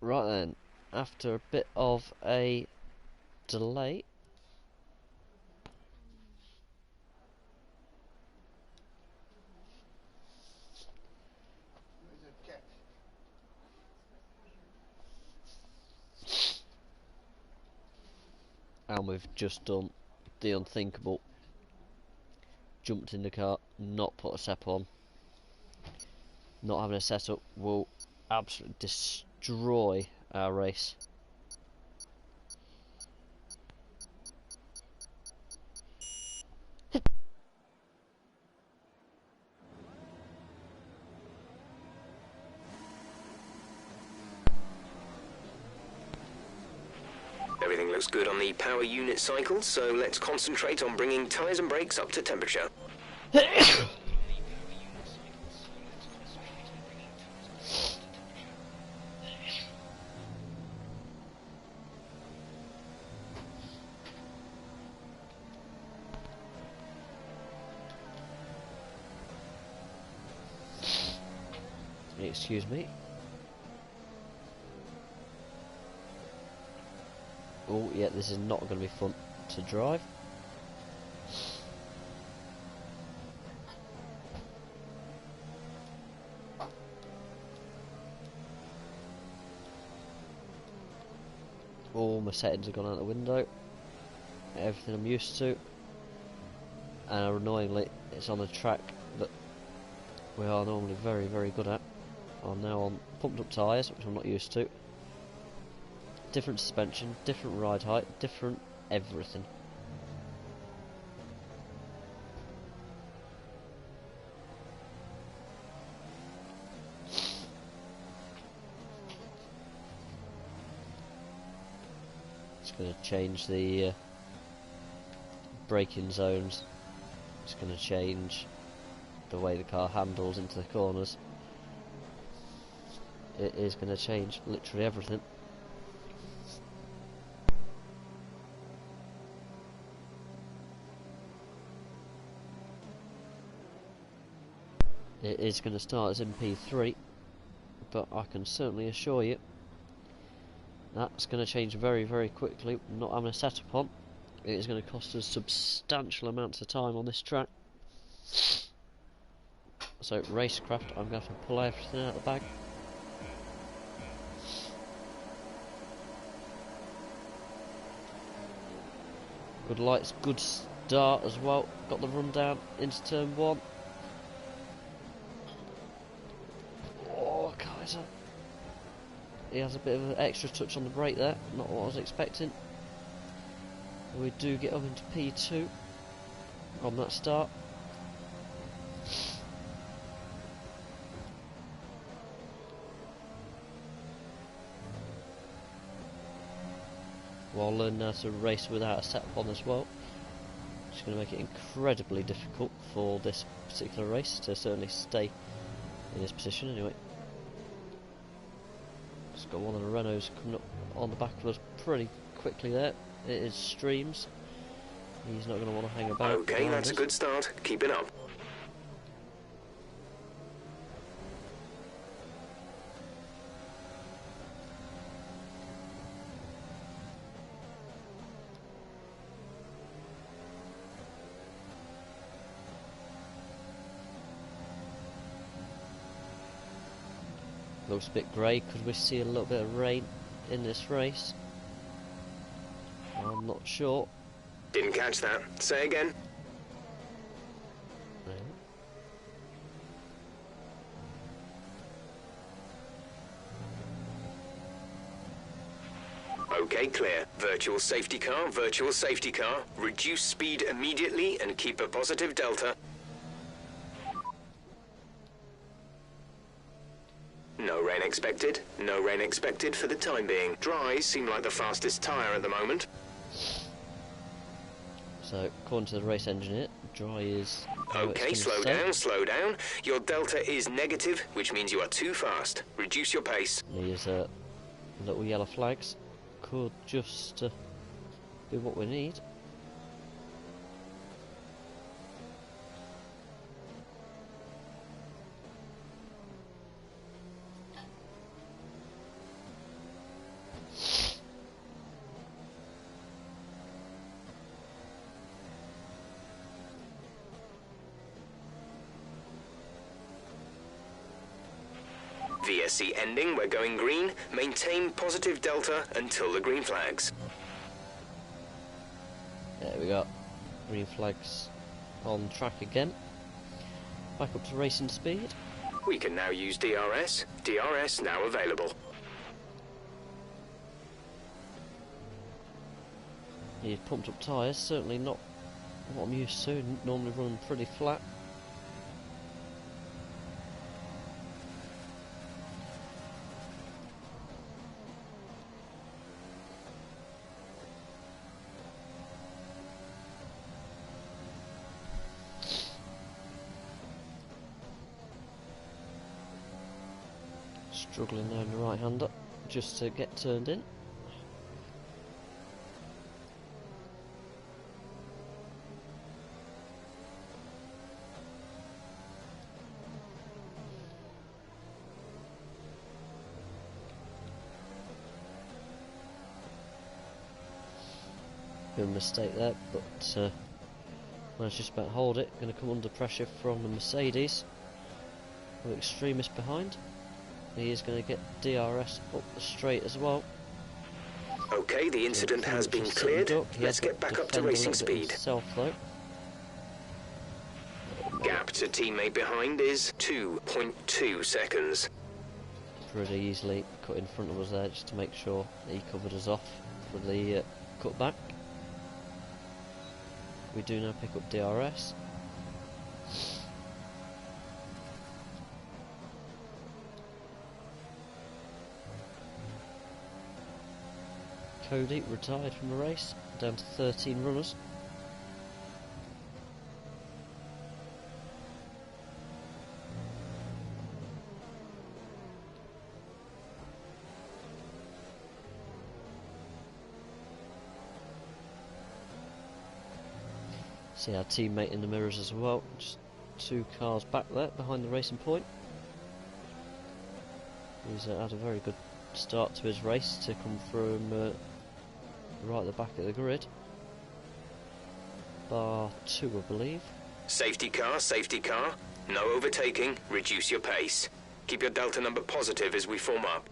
Right then, after a bit of a delay, and we've just done the unthinkable. Jumped in the car, not put a SEP on. Not having a setup will absolutely destroy our race. Everything looks good on the power unit cycle, so let's concentrate on bringing tyres and brakes up to temperature. Excuse me. Oh yeah, this is not going to be fun to drive. All my settings have gone out the window. Everything I'm used to. And annoyingly, it's on a track that we are normally very, very good at. I'm now on pumped up tyres, which I'm not used to. Different suspension, different ride height, different everything. It's going to change the braking zones. It's going to change the way the car handles into the corners. It is going to change literally everything. It is going to start as in P3, but I can certainly assure you that's going to change very, very quickly. Not having a setup on, it is going to cost us substantial amounts of time on this track. So racecraft, I'm going to have to pull everything out of the bag. Good lights, good start as well. Got the run down into turn 1. Oh, Kaiser. He has a bit of an extra touch on the brake there. Not what I was expecting. We do get up into P2 on that start. While learning how to race without a setup on as well. It's going to make it incredibly difficult for this particular race to certainly stay in this position anyway. Just got one of the Renaults coming up on the back of us pretty quickly there. It is Streams. He's not going to want to hang about. Okay, that's a good start. Keep it up. Looks a bit grey. Could we see a little bit of rain in this race? I'm not sure. Didn't catch that. Say again. Okay, clear. Virtual safety car, virtual safety car. Reduce speed immediately and keep a positive delta. No rain expected. No rain expected for the time being. Dries seem like the fastest tyre at the moment. So, according to the race engineer, dry is... Okay, slow down, slow down. Your delta is negative, which means you are too fast. Reduce your pace. These little yellow flags could just be what we need. VSC ending, we're going green. Maintain positive delta until the green flags. There we go. Green flags on track again. Back up to racing speed. We can now use DRS. DRS now available. Need pumped up tyres, certainly not what I'm used to, normally running pretty flat. Struggling there in the right hander just to get turned in. Bit of a mistake there, but managed just about to hold it. Going to come under pressure from the Mercedes with Extremist behind. He is going to get DRS up the straight as well. Okay, the incident has been cleared. Let's get back up to racing speed. Himself, though. Gap to teammate behind is 2.2 seconds. Pretty easily cut in front of us there just to make sure he covered us off for the cutback. We do now pick up DRS. Cody retired from the race, down to 13 runners. See our teammate in the mirrors as well, just 2 cars back there behind the racing point. He's had a very good start to his race to come from right at the back of the grid. Bar 2, I believe. Safety car, safety car. No overtaking, reduce your pace. Keep your delta number positive as we form up.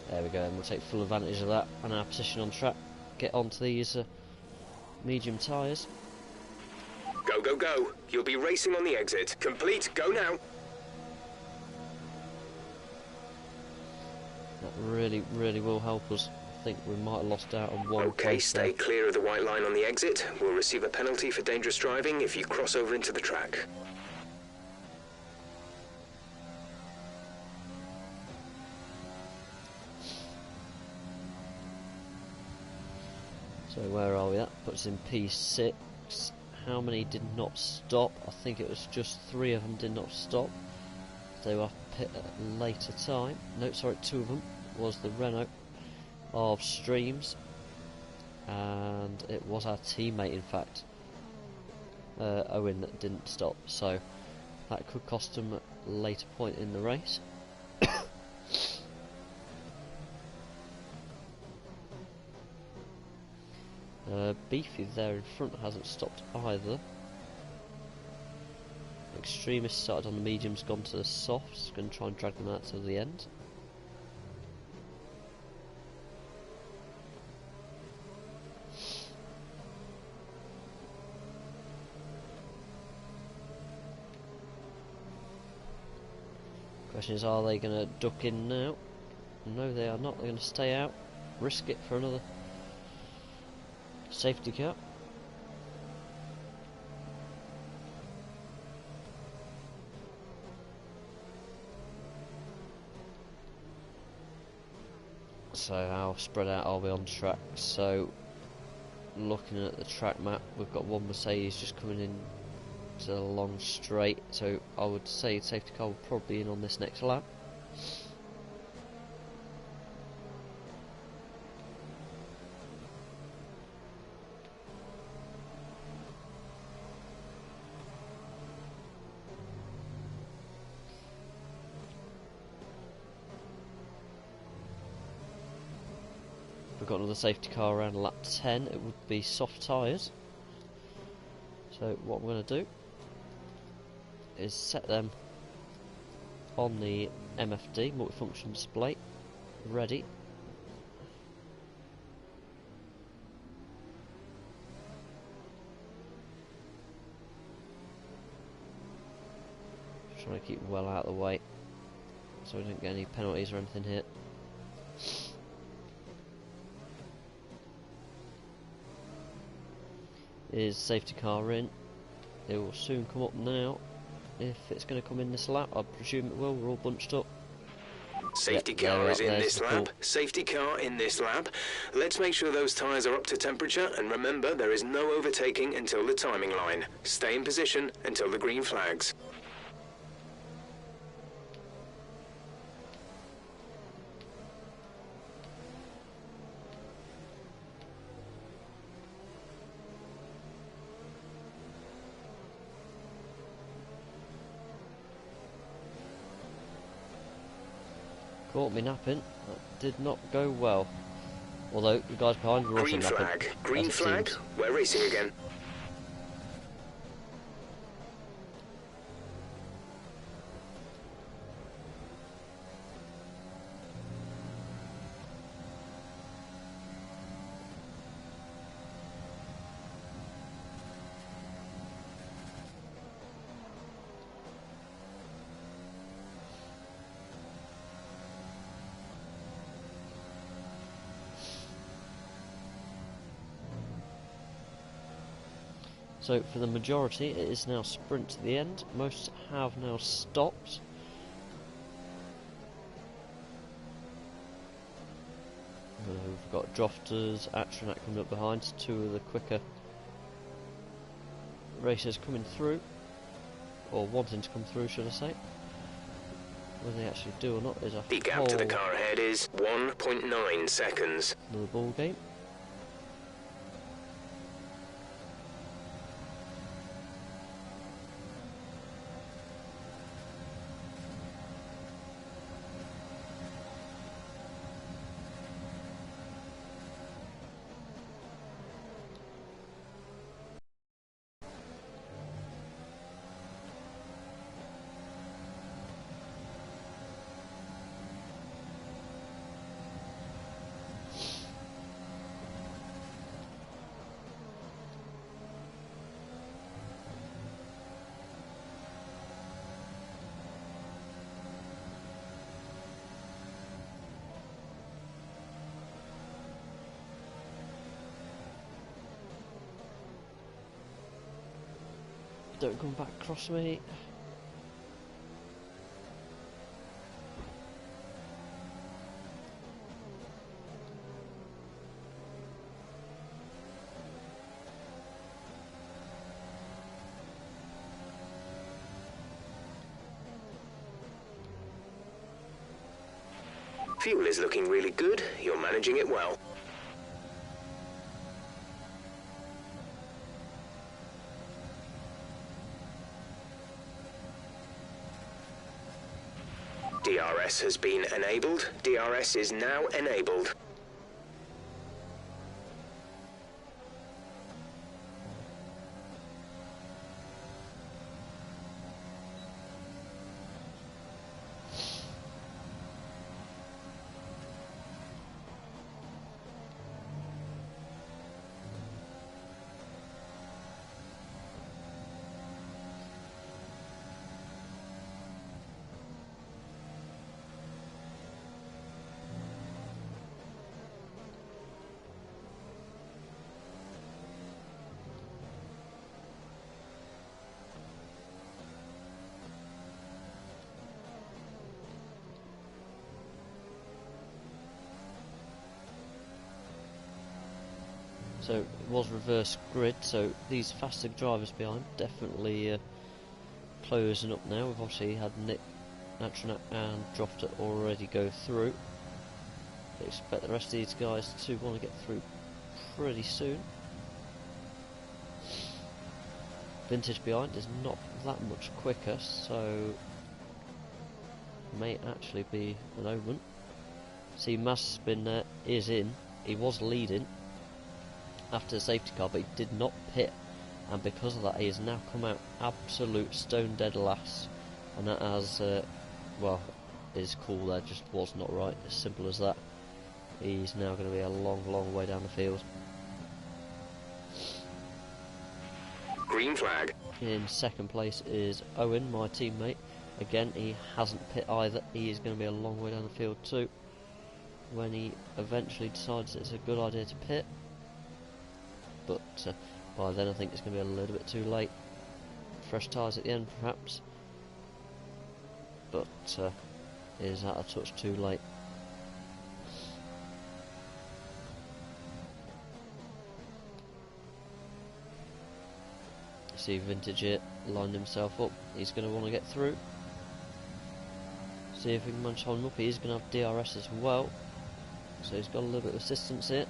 There we go, and we'll take full advantage of that and our position on track. Get onto these medium tyres. Go, go, go. You'll be racing on the exit. Complete, go now. That really, really will help us. I think we might have lost out on one Okay, place stay there. clear of the white line on the exit. We'll receive a penalty for dangerous driving if you cross over into the track. So where are we at? Puts in P6. How many did not stop? I think it was just 3 of them did not stop. They were pit at a later time. No, sorry, 2 of them was the Renault of Streams, and it was our teammate, in fact, Owen, that didn't stop. So that could cost him a later point in the race. Beefy there in front hasn't stopped either. Extremist started on the mediums, gone to the softs, going to try and drag them out to the end. Question is, are they going to duck in now? No, they are not. They're going to stay out, risk it for another safety car. So how spread out are we on track? So looking at the track map, we've got one Mercedes just coming in to the long straight, so I would say safety car will probably be in on this next lap. we've got another safety car around lap 10, it would be soft tyres. So what I'm going to do is set them on the MFD, multifunction display, ready. Trying to keep well out of the way so we don't get any penalties or anything here. Is safety car in? It will soon come up now. If it's going to come in this lap, I presume it will. We're all bunched up. Safety car is in this lap. Safety car in this lap. Let's make sure those tyres are up to temperature, and remember there is no overtaking until the timing line. Stay in position until the green flags. Caught me napping. That did not go well. Although the guys behind were also napping. Green flag. Green flag. We're racing again. So for the majority it is now sprint to the end. Most have now stopped. We've got Drofters, Atronach coming up behind, two of the quicker racers coming through, or wanting to come through should I say. Whether they actually do or not is a The gap to the car ahead is 1.9 seconds. Another ball game. Don't come back across me. Fuel is looking really good. You're managing it well. DRS has been enabled. DRS is now enabled. So it was reverse grid, so these faster drivers behind definitely closing up now. We've obviously had Nick, Atronach and Drofter already go through. I expect the rest of these guys to want to get through pretty soon. Vintage behind is not that much quicker, so may actually be an omen. See, Mass Spin is in. he was leading after the safety car, but he did not pit, and because of that he has now come out absolute stone dead last, and that has well, his call there just was not right, as simple as that. He's now going to be a long way down the field. Green flag. In second place is Owen, my teammate. Again, he hasn't pit either. He is going to be a long way down the field too, when he eventually decides it's a good idea to pit. But by then I think it's going to be a little bit too late. Fresh tyres at the end perhaps, but it is at a touch too late. See Vintage here lined himself up. He's going to want to get through. See if we can manage to hold him up. He is going to have DRS as well, so he's got a little bit of assistance here.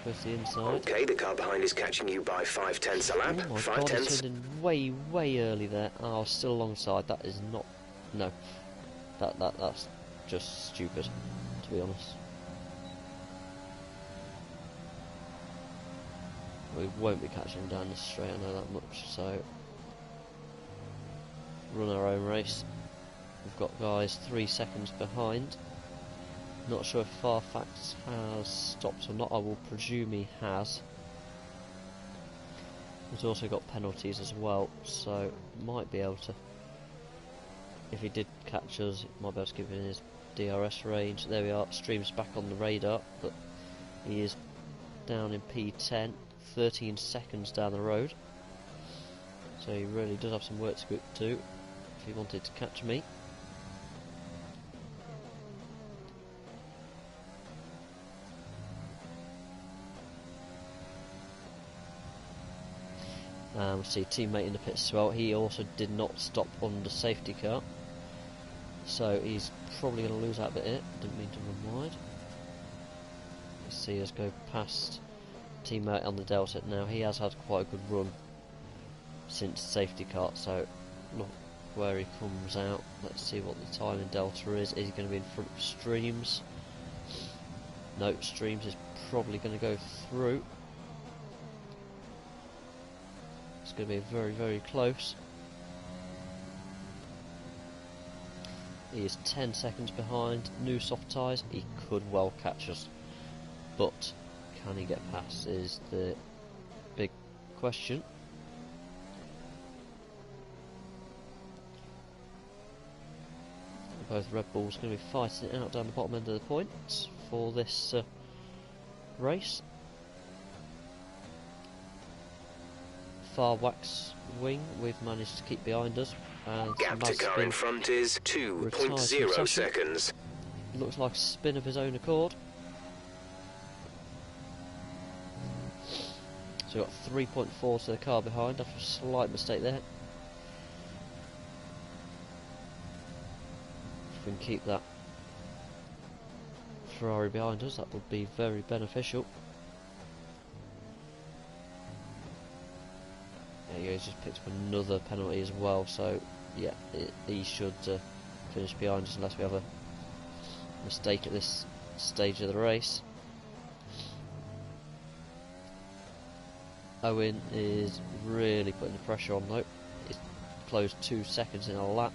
We'll go to the inside. Okay, the car behind is catching you by 5/10 a lap. Oh my 5 god, tenths. he turned in way early there. Oh, still alongside. That is not... No. That's just stupid, to be honest. We won't be catching him down the straight, I know that much, so run our own race. We've got guys 3 seconds behind. Not sure if Farfax has stopped or not. I will presume he has. He's also got penalties as well, so might be able to, if he did catch us, he might be able to keep it in his DRS range. There we are, Stream's back on the radar, but he is down in P10, 13 seconds down the road, so he really does have some work to do if he wanted to catch me. We see teammate in the pits as well. He also did not stop on the safety car, so he's probably going to lose that bit here. Didn't mean to run wide. Let's see us go past teammate on the Delta. Now he has had quite a good run since safety car, so look where he comes out. Let's see what the time in Delta is. Is he going to be in front of Streams? No, Streams is probably going to go through. It's going to be very close. He is 10 seconds behind. New soft tyres. He could well catch us, but can he get past is the big question. Both Red Bulls going to be fighting it out down the bottom end of the points for this race. Far wax wing we've managed to keep behind us, and Gap to car in front is 2.0 seconds. Looks like a spin of his own accord. So we've got 3.4 to the car behind after a slight mistake there. If we can keep that Ferrari behind us, that would be very beneficial. Yeah, he's just picked up another penalty as well, so yeah, he should finish behind us unless we have a mistake at this stage of the race. Owen is really putting the pressure on though. He's closed 2 seconds in a lap.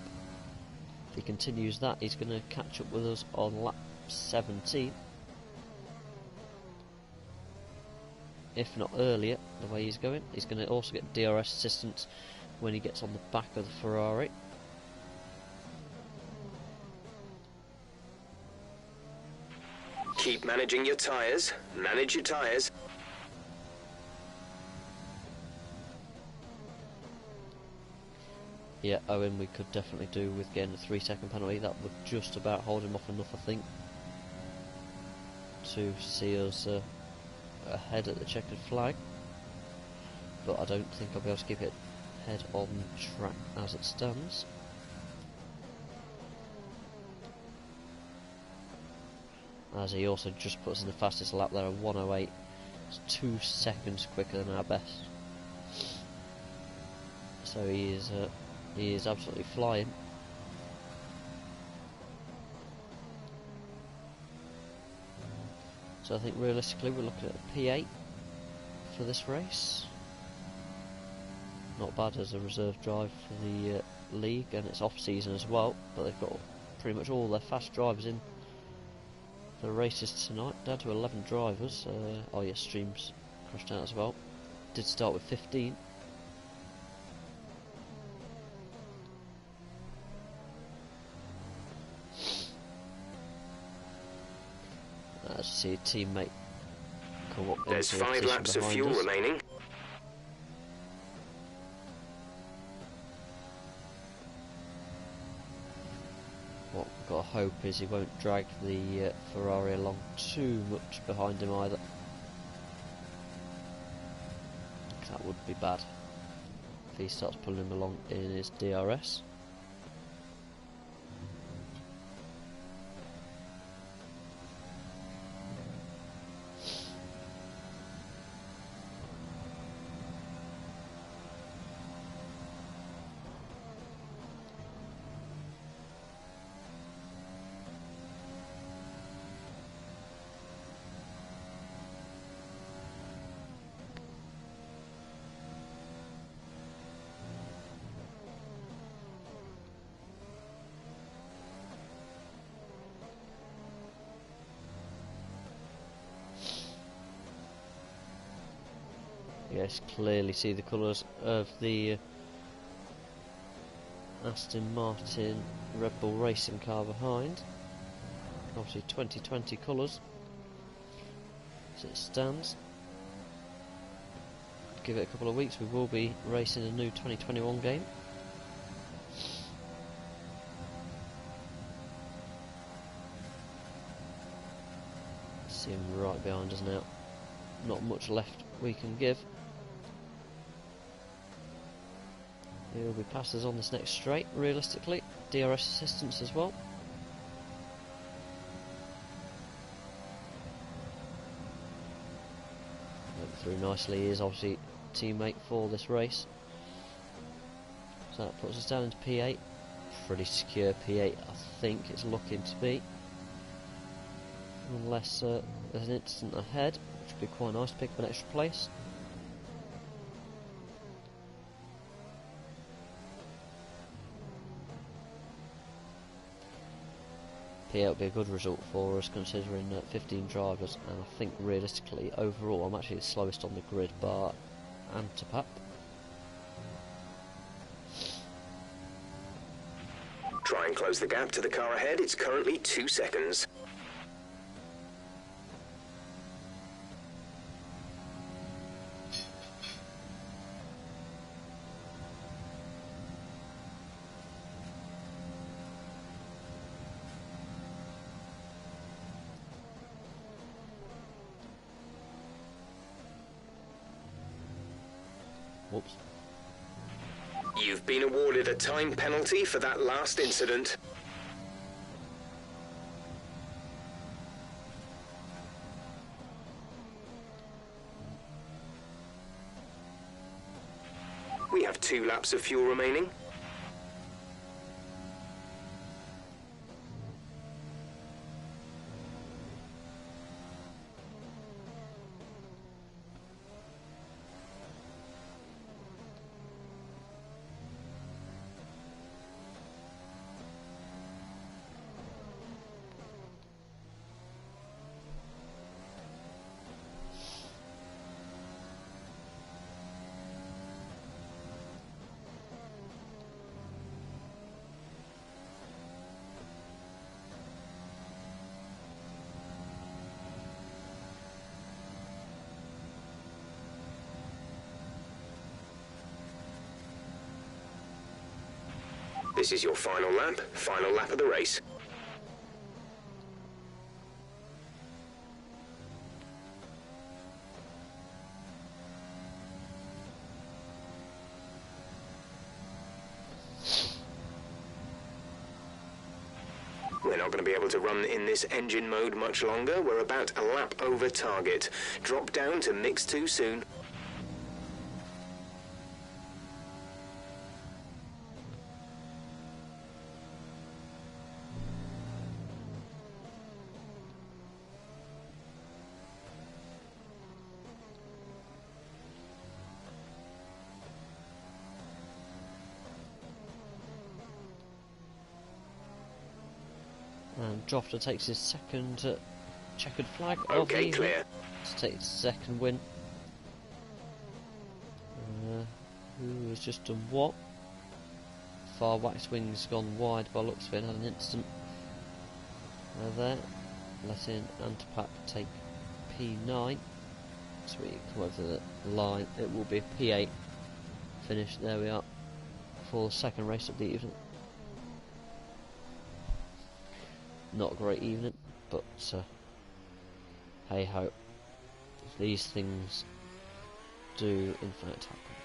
If he continues that, he's going to catch up with us on lap 17. If not earlier, the way he's going. He's going to also get DRS assistance when he gets on the back of the Ferrari. Keep managing your tyres. Manage your tyres. Yeah, Owen we could definitely do with getting a 3-second penalty. That would just about hold him off enough, I think, to see us ahead at the checkered flag, but I don't think I'll be able to keep it head on track as it stands. As he also just puts in the fastest lap there, a 1:08. It's 2 seconds quicker than our best. So he is absolutely flying. So I think realistically we're looking at a P8 for this race. Not bad as a reserve drive for the league, and it's off season as well, but they've got pretty much all their fast drivers in for the races tonight, down to 11 drivers. Oh yes, Streams crashed out as well. Did start with 15. As you see, a teammate come up. There's 5 laps of fuel remaining. What we've got to hope is he won't drag the Ferrari along too much behind him either. That would be bad if he starts pulling him along in his DRS. Yes, clearly see the colours of the Aston Martin Red Bull racing car behind. Obviously 2020 colours as it stands. Give it a couple of weeks, we will be racing a new 2021 game. See him right behind us now. Not much left we can give. He'll be past us on this next straight, realistically. DRS assistance as well. Went through nicely. He is obviously teammate for this race. So that puts us down into P8. Pretty secure P8, I think it's looking to be. Unless there's an instant ahead, which would be quite nice to pick up an extra place. P8 would be a good result for us considering 15 drivers, and I think realistically overall I'm actually the slowest on the grid bar Antipap. Try and close the gap to the car ahead. It's currently 2 seconds. Whoops. You've been awarded a time penalty for that last incident. We have 2 laps of fuel remaining. This is your final lap of the race. We're not going to be able to run in this engine mode much longer. We're about a lap over target. Drop down to mix 2 soon. Drofter takes his second checkered flag of the Okay, evening clear. to take his second win. Who has just done what? Far wax wing's gone wide by looks of it, had an instant there, letting Antipac take P9. So we come over the line, it will be a P8 finish. There we are for the second race of the evening. Not a great evening, but hey ho, these things do in fact happen.